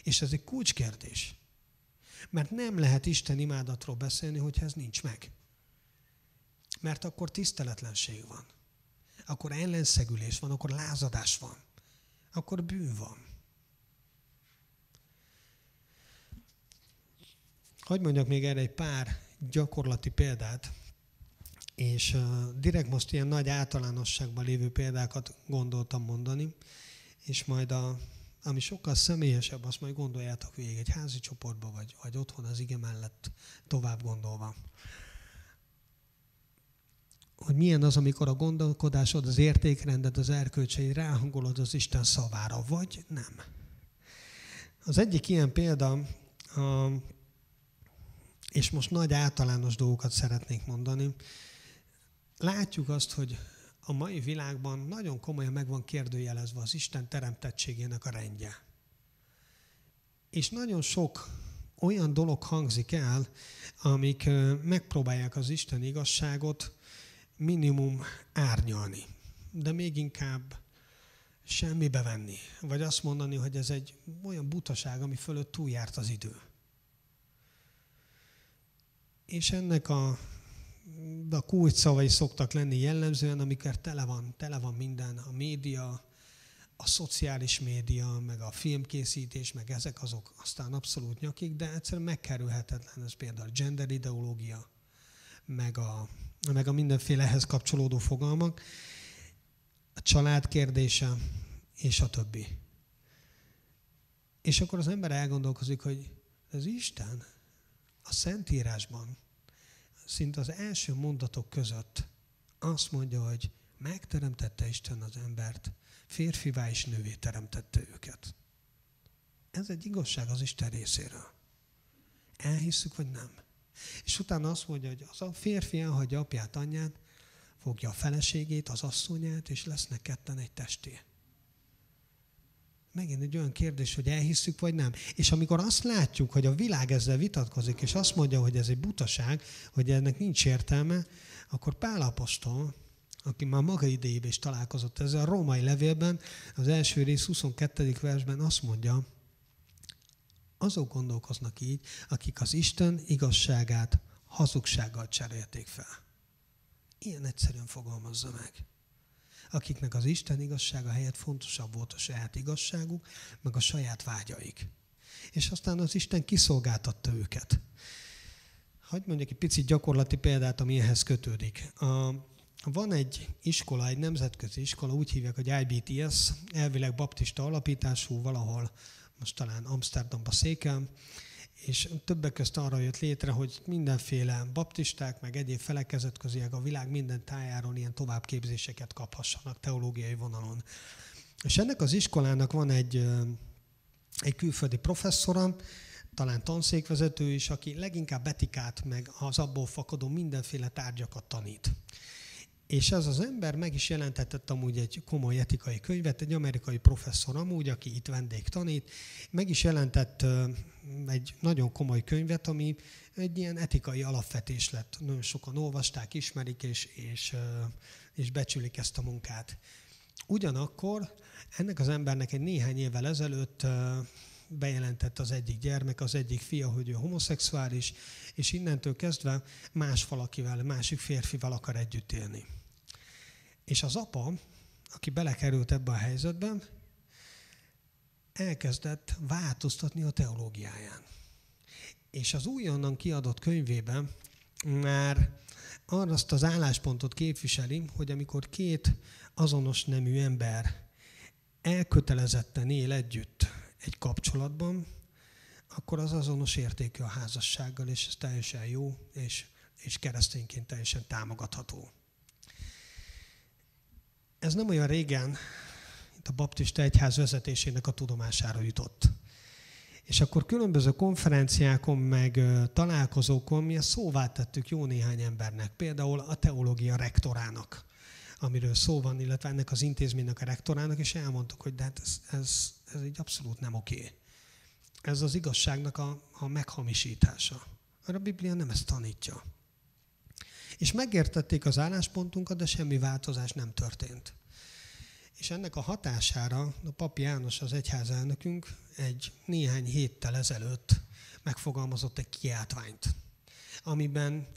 És ez egy kulcskérdés. Mert nem lehet Isten imádatról beszélni, hogyha ez nincs meg. Mert akkor tiszteletlenség van. Akkor ellenszegülés van, akkor lázadás van. Akkor bűn van. Hadd mondjak még erre egy pár gyakorlati példát, és direkt most ilyen nagy általánosságban lévő példákat gondoltam mondani, és majd ami sokkal személyesebb, azt majd gondoljátok végig egy házi csoportba, vagy otthon az ige mellett tovább gondolva. Hogy milyen az, amikor a gondolkodásod, az értékrended, az erkölcseid ráhangolod az Isten szavára, vagy nem. Az egyik ilyen példa, és most nagy általános dolgokat szeretnék mondani, látjuk azt, hogy a mai világban nagyon komolyan meg van kérdőjelezve az Isten teremtettségének a rendje. És nagyon sok olyan dolog hangzik el, amik megpróbálják az Isten igazságot minimum árnyalni, de még inkább semmibe venni. Vagy azt mondani, hogy ez egy olyan butaság, ami fölött túljárt az idő. És ennek a kulcsszavai szoktak lenni jellemzően, amikor tele van minden, a média, a szociális média, meg a filmkészítés, meg ezek azok aztán abszolút nyakig, de egyszerűen megkerülhetetlen, ez például a gender ideológia, meg a mindenféle ehhez kapcsolódó fogalmak, a család kérdése, és a többi. És akkor az ember elgondolkozik, hogy az Isten a Szentírásban szinte az első mondatok között azt mondja, hogy megteremtette Isten az embert, férfivá és nővé teremtette őket. Ez egy igazság az Isten részéről. Elhisszük, vagy nem? És utána azt mondja, hogy az a férfi elhagyja apját, anyját, fogja a feleségét, az asszonyát, és lesznek ketten egy testé. Megint egy olyan kérdés, hogy elhisszük, vagy nem. És amikor azt látjuk, hogy a világ ezzel vitatkozik, és azt mondja, hogy ez egy butaság, hogy ennek nincs értelme, akkor Pál apostol, aki már maga idejében is találkozott ezzel, a római levélben, az első rész 22. versben azt mondja, azok gondolkoznak így, akik az Isten igazságát hazugsággal cserélték fel. Ilyen egyszerűen fogalmazza meg. Akiknek az Isten igazsága helyett fontosabb volt a saját igazságuk, meg a saját vágyaik. És aztán az Isten kiszolgáltatta őket. Hadd mondjak egy picit gyakorlati példát, ami ehhez kötődik. Van egy iskola, egy nemzetközi iskola, úgy hívják, hogy IBTS, elvileg baptista alapítású, valahol most talán Amsterdamba székel, és többek közt arra jött létre, hogy mindenféle baptisták, meg egyéb felekezetköziek a világ minden tájáról ilyen továbbképzéseket kaphassanak teológiai vonalon. És ennek az iskolának van egy külföldi professzora, talán tanszékvezető is, aki leginkább etikát, meg az abból fakadó mindenféle tárgyakat tanít. És ez az ember meg is jelentetett amúgy egy komoly etikai könyvet, egy amerikai professzor amúgy, aki itt vendég tanít, meg is jelentett egy nagyon komoly könyvet, ami egy ilyen etikai alapvetés lett. Nagyon sokan olvasták, ismerik és becsülik ezt a munkát. Ugyanakkor ennek az embernek egy néhány évvel ezelőtt bejelentett az egyik gyermek, az egyik fia, hogy ő homoszexuális, és innentől kezdve másik férfival akar együtt élni. És az apa, aki belekerült ebbe a helyzetbe, elkezdett változtatni a teológiáján. És az újonnan kiadott könyvében már azt az álláspontot képviseli, hogy amikor két azonos nemű ember elkötelezetten él együtt egy kapcsolatban, akkor az azonos értékű a házassággal, és ez teljesen jó, és keresztényként teljesen támogatható. Ez nem olyan régen, itt a baptista egyház vezetésének a tudomására jutott. És akkor különböző konferenciákon, meg találkozókon mi ezt szóvá tettük jó néhány embernek. Például a teológia rektorának, amiről szó van, illetve ennek az intézménynek a rektorának, és elmondtuk, hogy de hát ez így abszolút nem oké. Ez az igazságnak a meghamisítása. A Biblia nem ezt tanítja. És megértették az álláspontunkat, de semmi változás nem történt. És ennek a hatására a Pap János, az egyházelnökünk egy néhány héttel ezelőtt megfogalmazott egy kiáltványt, amiben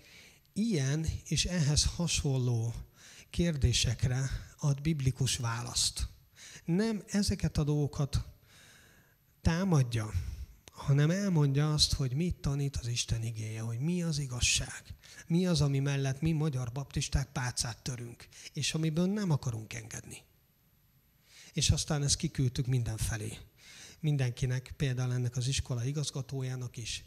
ilyen és ehhez hasonló kérdésekre ad biblikus választ. Nem ezeket a dolgokat támadja, hanem elmondja azt, hogy mit tanít az Isten igéje, hogy mi az igazság, mi az, ami mellett mi magyar baptisták pálcát törünk, és amiből nem akarunk engedni. És aztán ezt kiküldtük mindenfelé. Mindenkinek, például ennek az iskola igazgatójának is,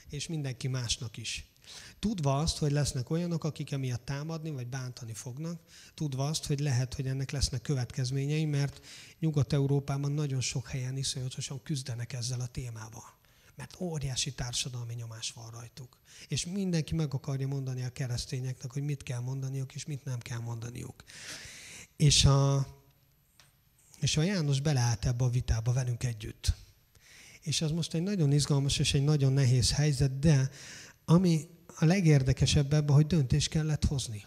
és mindenki másnak is. Tudva azt, hogy lesznek olyanok, akik emiatt támadni vagy bántani fognak, tudva azt, hogy lehet, hogy ennek lesznek következményei, mert Nyugat-Európában nagyon sok helyen iszonyatosan küzdenek ezzel a témával. Mert óriási társadalmi nyomás van rajtuk. És mindenki meg akarja mondani a keresztényeknek, hogy mit kell mondaniuk, és mit nem kell mondaniuk. És a János beleállt ebbe a vitába velünk együtt. És ez most egy nagyon izgalmas és egy nagyon nehéz helyzet, de ami a legérdekesebb ebben, hogy döntést kellett hozni.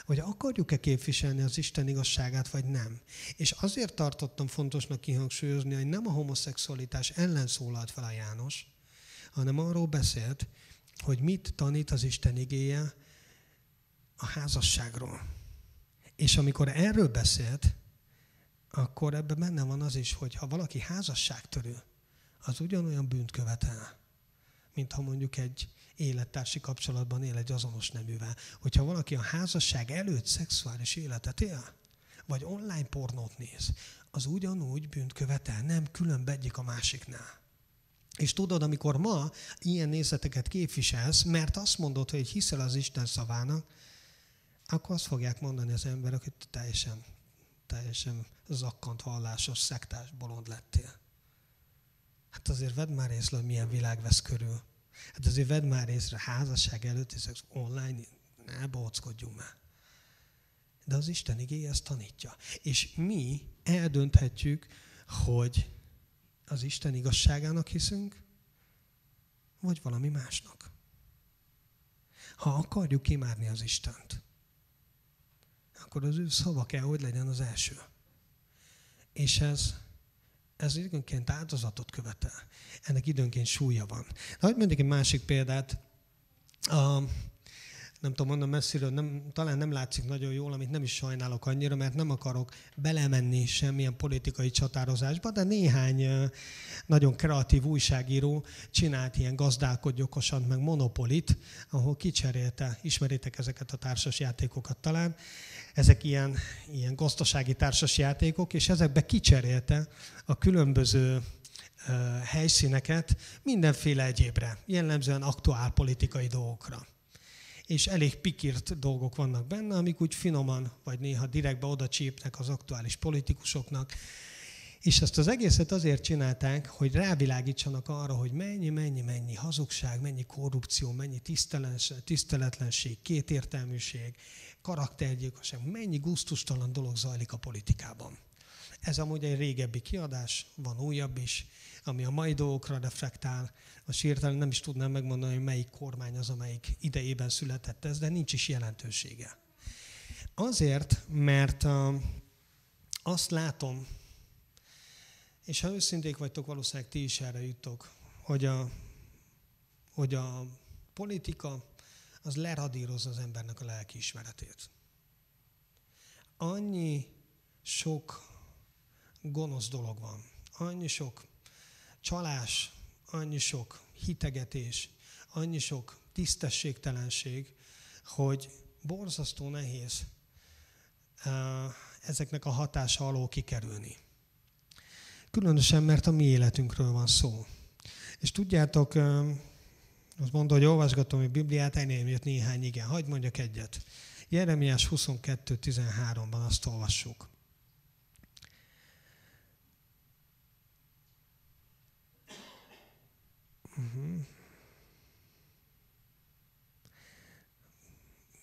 Hogy akarjuk-e képviselni az Isten igazságát, vagy nem. És azért tartottam fontosnak kihangsúlyozni, hogy nem a homoszexualitás ellen szólalt fel a János, hanem arról beszélt, hogy mit tanít az Isten igéje a házasságról. És amikor erről beszélt, akkor ebben benne van az is, hogy ha valaki házasságtörő, az ugyanolyan bűnt követel, mint ha mondjuk egy élettársi kapcsolatban él egy azonos neművel. Hogyha valaki a házasság előtt szexuális életet él, vagy online pornót néz, az ugyanúgy bűnt követel, nem különb egyik a másiknál. És tudod, amikor ma ilyen nézeteket képviselsz, mert azt mondod, hogy hiszel az Isten szavának, akkor azt fogják mondani az emberek, hogy teljesen zakkant vallásos, szektás bolond lettél. Hát azért vedd már észre, hogy milyen világ vesz körül. Hát azért vedd már észre, házasság előtt, és online, ne bóckodjunk már. De az Isten igéje ezt tanítja. És mi eldönthetjük, hogy az Isten igazságának hiszünk, vagy valami másnak. Ha akarjuk imádni az Istent, akkor az ő szava kell, hogy legyen az első. És ez időnként áldozatot követel. Ennek időnként súlya van. De hogy mondjuk egy másik példát, nem tudom, mondom messziről, talán nem látszik nagyon jól, amit nem is sajnálok annyira, mert nem akarok belemenni semmilyen politikai csatározásba, de néhány nagyon kreatív újságíró csinált ilyen gazdálkodj okosan, meg monopolit, ahol kicserélte, ismeritek ezeket a társasjátékokat talán, ezek ilyen gazdasági társasjátékok, és ezekbe kicserélte a különböző helyszíneket mindenféle egyébre, jellemzően aktuál politikai dolgokra. És elég pikírt dolgok vannak benne, amik úgy finoman, vagy néha direktbe oda csípnek az aktuális politikusoknak. És ezt az egészet azért csinálták, hogy rávilágítsanak arra, hogy mennyi hazugság, mennyi korrupció, mennyi tiszteletlenség, kétértelműség, karaktergyilkosság, mennyi gusztustalan dolog zajlik a politikában. Ez amúgy egy régebbi kiadás, van újabb is, ami a mai dolgokra reflektál. Most hirtelen nem is tudnám megmondani, hogy melyik kormány az, amelyik idejében született ez, de nincs is jelentősége. Azért, mert azt látom, és ha őszinték vagytok, valószínűleg ti is erre juttok, hogy a politika az leradírozza az embernek a lelkiismeretét. Annyi sok gonosz dolog van, annyi sok csalás, annyi sok hitegetés, annyi sok tisztességtelenség, hogy borzasztó nehéz ezeknek a hatása alól kikerülni. Különösen, mert a mi életünkről van szó. És tudjátok, azt mondta, hogy olvasgatom a Bibliát, ennyi jött néhány igen. Hadd mondjak egyet. Jeremiás 22:13-ban azt olvassuk.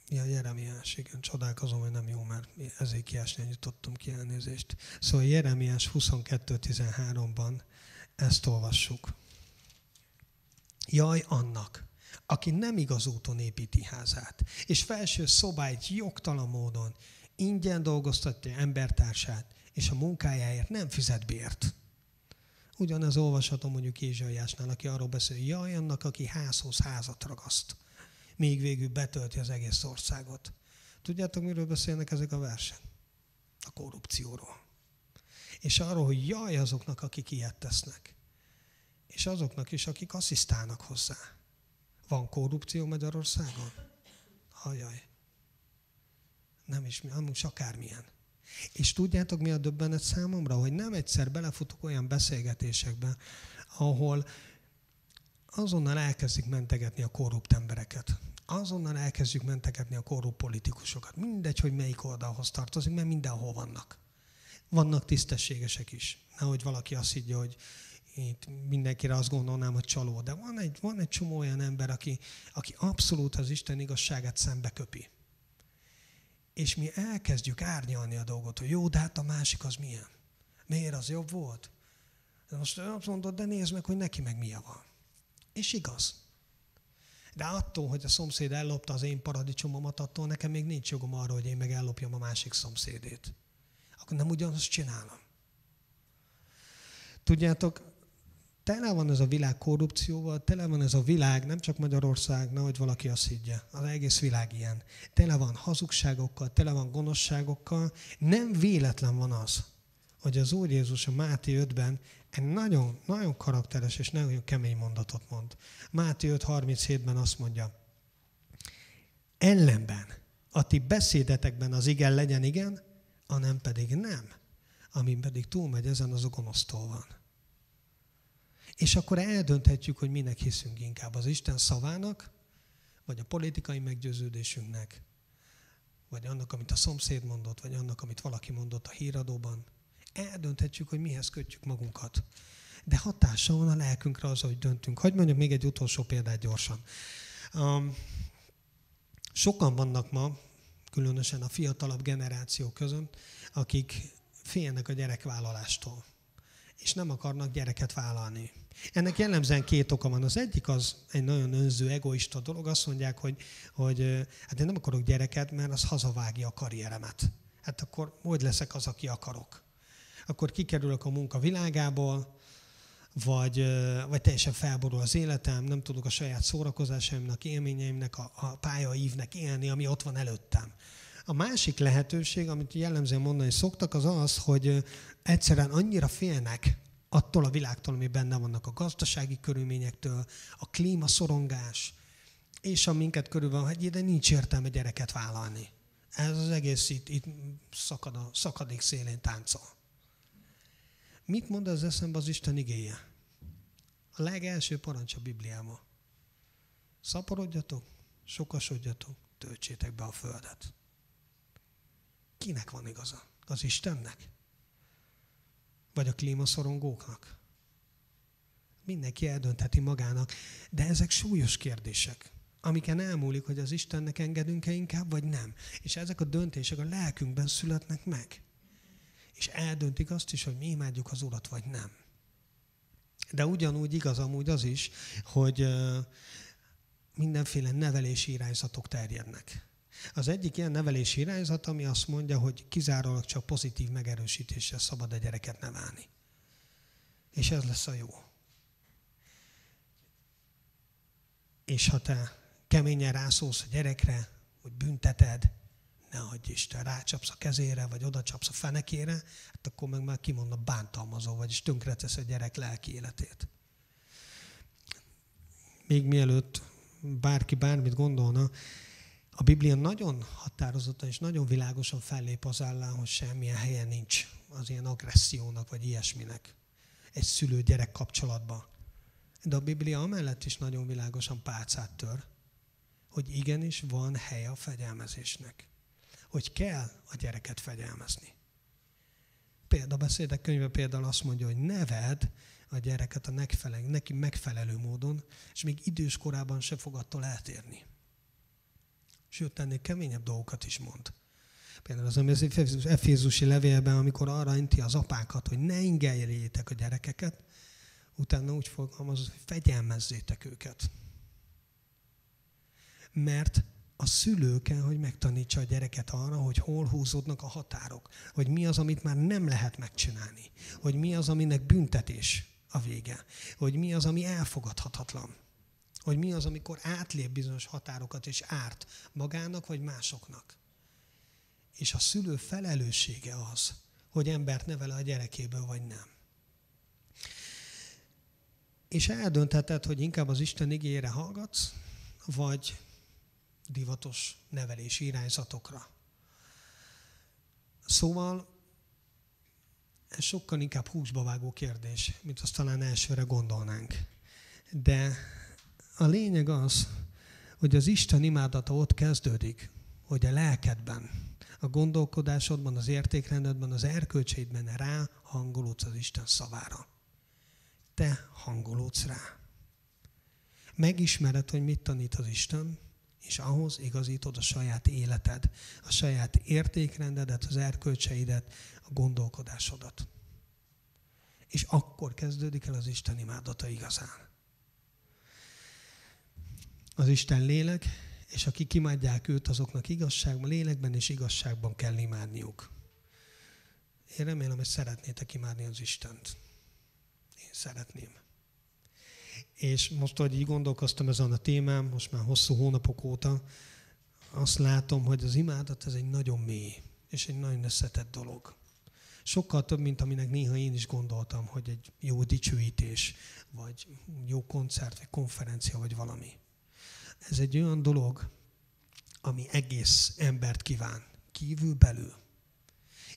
Ja, Jeremiás, igen, csodálkozom, hogy nem jó, mert Ezékiásnél nyitottam ki, elnézést. Szóval Jeremiás 22:13-ban ezt olvassuk. Jaj annak, aki nem igaz úton építi házát, és felső szobáit jogtalan módon ingyen dolgoztatja embertársát, és a munkájáért nem fizet bért. Ugyanez olvasható mondjuk Ézsaiásnál, aki arról beszél, hogy jaj annak, aki házhoz házat ragaszt, még végül betölti az egész országot. Tudjátok, miről beszélnek ezek a versek? A korrupcióról. És arról, hogy jaj azoknak, akik ilyet tesznek. És azoknak is, akik asszisztálnak hozzá. Van korrupció Magyarországon? Ajaj. Nem is akármilyen. És tudjátok, mi a döbbenet számomra? Hogy nem egyszer belefutok olyan beszélgetésekbe, ahol azonnal elkezdik mentegetni a korrupt embereket. Azonnal elkezdjük mentegetni a korrupt politikusokat. Mindegy, hogy melyik oldalhoz tartozik, mert mindenhol vannak. Vannak tisztességesek is. Nehogy valaki azt higgye, hogy itt mindenkire azt gondolnám, hogy csaló. De van egy csomó olyan ember, aki abszolút az Isten igazságát szembe köpi. És mi elkezdjük árnyalni a dolgot, hogy jó, de hát a másik az milyen? Miért az jobb volt? De most azt mondod, de nézd meg, hogy neki meg milyen van. És igaz. De attól, hogy a szomszéd ellopta az én paradicsomomat, attól nekem még nincs jogom arra, hogy én meg ellopjam a másik szomszédét. Akkor nem ugyanazt csinálom. Tudjátok, tele van ez a világ korrupcióval, tele van ez a világ, nem csak Magyarország, nehogy valaki azt higgye, az egész világ ilyen. Tele van hazugságokkal, tele van gonoszságokkal. Nem véletlen van az, hogy az Úr Jézus a Máté 5-ben egy nagyon, nagyon karakteres és nagyon kemény mondatot mond. Máté 5:37-ben azt mondja, ellenben a ti beszédetekben az igen legyen igen, a nem pedig nem, amin pedig túlmegy ezen, az a gonosztól van. És akkor eldönthetjük, hogy minek hiszünk inkább, az Isten szavának, vagy a politikai meggyőződésünknek, vagy annak, amit a szomszéd mondott, vagy annak, amit valaki mondott a híradóban. Eldönthetjük, hogy mihez kötjük magunkat. De hatása van a lelkünkre az, hogy döntünk. Hadd mondjak még egy utolsó példát gyorsan. Sokan vannak ma, különösen a fiatalabb generáció között, akik félnek a gyerekvállalástól, és nem akarnak gyereket vállalni. Ennek jellemzően két oka van. Az egyik az egy nagyon önző, egoista dolog. Azt mondják, hogy hát én nem akarok gyereket, mert az hazavágja a karrieremet. Hát akkor hogy leszek az, aki akarok? Akkor kikerülök a munka világából, vagy teljesen felborul az életem, nem tudok a saját szórakozásaimnak, élményeimnek, a pályaívnek élni, ami ott van előttem. A másik lehetőség, amit jellemzően mondani szoktak, az az, hogy egyszerűen annyira félnek attól a világtól, ami benne vannak, a gazdasági körülményektől, a klímaszorongás, és a minket körülbelül, hogy ide nincs értelme gyereket vállalni. Ez az egész itt szakad a szakadék szélén táncol. Mit mond az eszembe az Isten igéje? A legelső parancs a Bibliában. Szaporodjatok, sokasodjatok, töltsétek be a földet. Kinek van igaza? Az Istennek? Vagy a klímaszorongóknak? Mindenki eldöntheti magának, de ezek súlyos kérdések, amiken elmúlik, hogy az Istennek engedünk-e inkább, vagy nem. És ezek a döntések a lelkünkben születnek meg. És eldöntik azt is, hogy mi imádjuk az Urat, vagy nem. De ugyanúgy igaz amúgy az is, hogy mindenféle nevelési irányzatok terjednek. Az egyik ilyen nevelési irányzat, ami azt mondja, hogy kizárólag csak pozitív megerősítéssel szabad a gyereket nevelni. És ez lesz a jó. És ha te keményen rászólsz a gyerekre, hogy bünteted, ne adj Isten, rácsapsz a kezére, vagy oda csapsz a fenekére, hát akkor meg már kimondna bántalmazó, vagyis tönkretesz a gyerek lelki életét. Még mielőtt bárki bármit gondolna, a Biblia nagyon határozottan és nagyon világosan fellép az ellen, hogy semmilyen helye nincs az ilyen agressziónak, vagy ilyesminek egy szülő-gyerek kapcsolatban. De a Biblia amellett is nagyon világosan pálcát tör, hogy igenis van helye a fegyelmezésnek. Hogy kell a gyereket fegyelmezni. Példabeszédek könyve például azt mondja, hogy neved a gyereket a neki megfelelő módon, és még idős korában se fog attól eltérni. Sőt, ennél keményebb dolgokat is mond. Például az Efézusi levélben, amikor arra inti az apákat, hogy ne ingeljétek a gyerekeket, utána úgy fogalmaz, hogy fegyelmezzétek őket. Mert a szülő kell, hogy megtanítsa a gyereket arra, hogy hol húzódnak a határok, hogy mi az, amit már nem lehet megcsinálni, hogy mi az, aminek büntetés a vége, hogy mi az, ami elfogadhatatlan, hogy mi az, amikor átlép bizonyos határokat és árt magának vagy másoknak. És a szülő felelőssége az, hogy embert nevele a gyerekéből vagy nem. És eldöntheted, hogy inkább az Isten igéjére hallgatsz, vagy divatos nevelési irányzatokra. Szóval ez sokkal inkább húsba vágó kérdés, mint azt talán elsőre gondolnánk. De a lényeg az, hogy az Isten imádata ott kezdődik, hogy a lelkedben, a gondolkodásodban, az értékrendedben, az erkölcseidben ráhangolódsz az Isten szavára. Te hangolódsz rá. Megismered, hogy mit tanít az Isten, és ahhoz igazítod a saját életed, a saját értékrendedet, az erkölcseidet, a gondolkodásodat. És akkor kezdődik el az Isten imádata igazán. Az Isten lélek, és akik imádják őt, azoknak igazságban, lélekben és igazságban kell imádniuk. Én remélem, hogy szeretnétek imádni az Istent. Én szeretném. És most, hogy így gondolkoztam ezen a témán, most már hosszú hónapok óta, azt látom, hogy az imádat ez egy nagyon mély, és egy nagyon összetett dolog. Sokkal több, mint aminek néha én is gondoltam, hogy egy jó dicsőítés, vagy jó koncert, vagy konferencia, vagy valami. Ez egy olyan dolog, ami egész embert kíván, kívül-belül.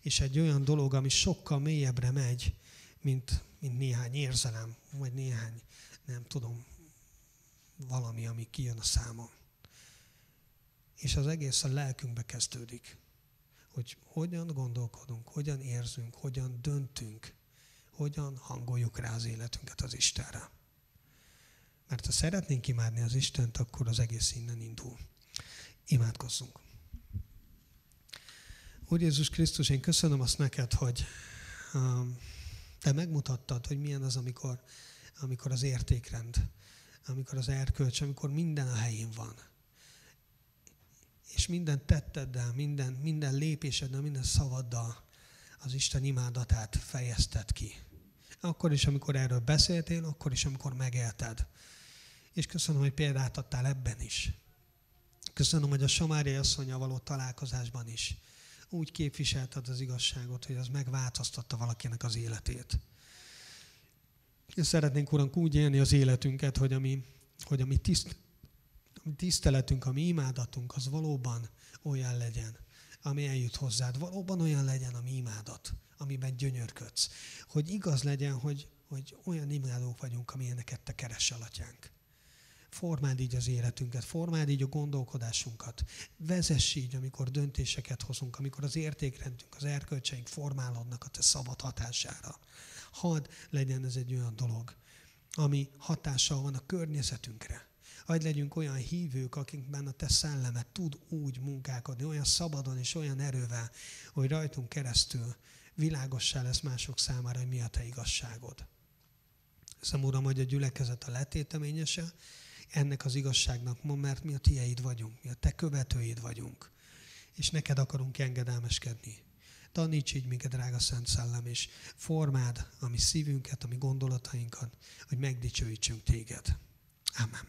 És egy olyan dolog, ami sokkal mélyebbre megy, mint néhány érzelem, vagy néhány, nem tudom, valami, ami kijön a számon. És az egész a lelkünkbe kezdődik. Hogy hogyan gondolkodunk, hogyan érzünk, hogyan döntünk, hogyan hangoljuk rá az életünket az Istenre. Mert ha szeretnénk imádni az Istent, akkor az egész innen indul. Imádkozzunk. Úr Jézus Krisztus, én köszönöm azt neked, hogy te megmutattad, hogy milyen az, amikor az értékrend, amikor az erkölcs, amikor minden a helyén van. És minden tetteddel, minden lépéseddel, minden szavaddal az Isten imádatát fejezted ki. Akkor is, amikor erről beszéltél, akkor is, amikor megélted. És köszönöm, hogy példát adtál ebben is. Köszönöm, hogy a Samáriai asszonnyal való találkozásban is úgy képviselted az igazságot, hogy az megváltoztatta valakinek az életét. És szeretnénk, Uram, úgy élni az életünket, hogy a mi tiszteletünk, a mi imádatunk, az valóban olyan legyen, ami eljut hozzád. Valóban olyan legyen a mi imádat, amiben gyönyörködsz. Hogy igaz legyen, hogy olyan imádók vagyunk, amilyeneket te keresel, Atyánk. Formáld így az életünket, formáld így a gondolkodásunkat. Vezess így, amikor döntéseket hozunk, amikor az értékrendünk, az erkölcseink formálódnak a te szabad hatására. Hadd legyen ez egy olyan dolog, ami hatással van a környezetünkre. Hadd legyünk olyan hívők, akikben a te szellemed tud úgy munkálkodni, olyan szabadon és olyan erővel, hogy rajtunk keresztül világossá lesz mások számára, hogy mi a te igazságod. Hiszem, Uram, hogy a gyülekezet a letéteményese ennek az igazságnak ma, mert mi a tieid vagyunk, mi a te követőid vagyunk, és neked akarunk engedelmeskedni. Taníts így minket, drága Szent Szellem, és formáld a mi szívünket, a mi gondolatainkat, hogy megdicsőítsünk téged. Amen.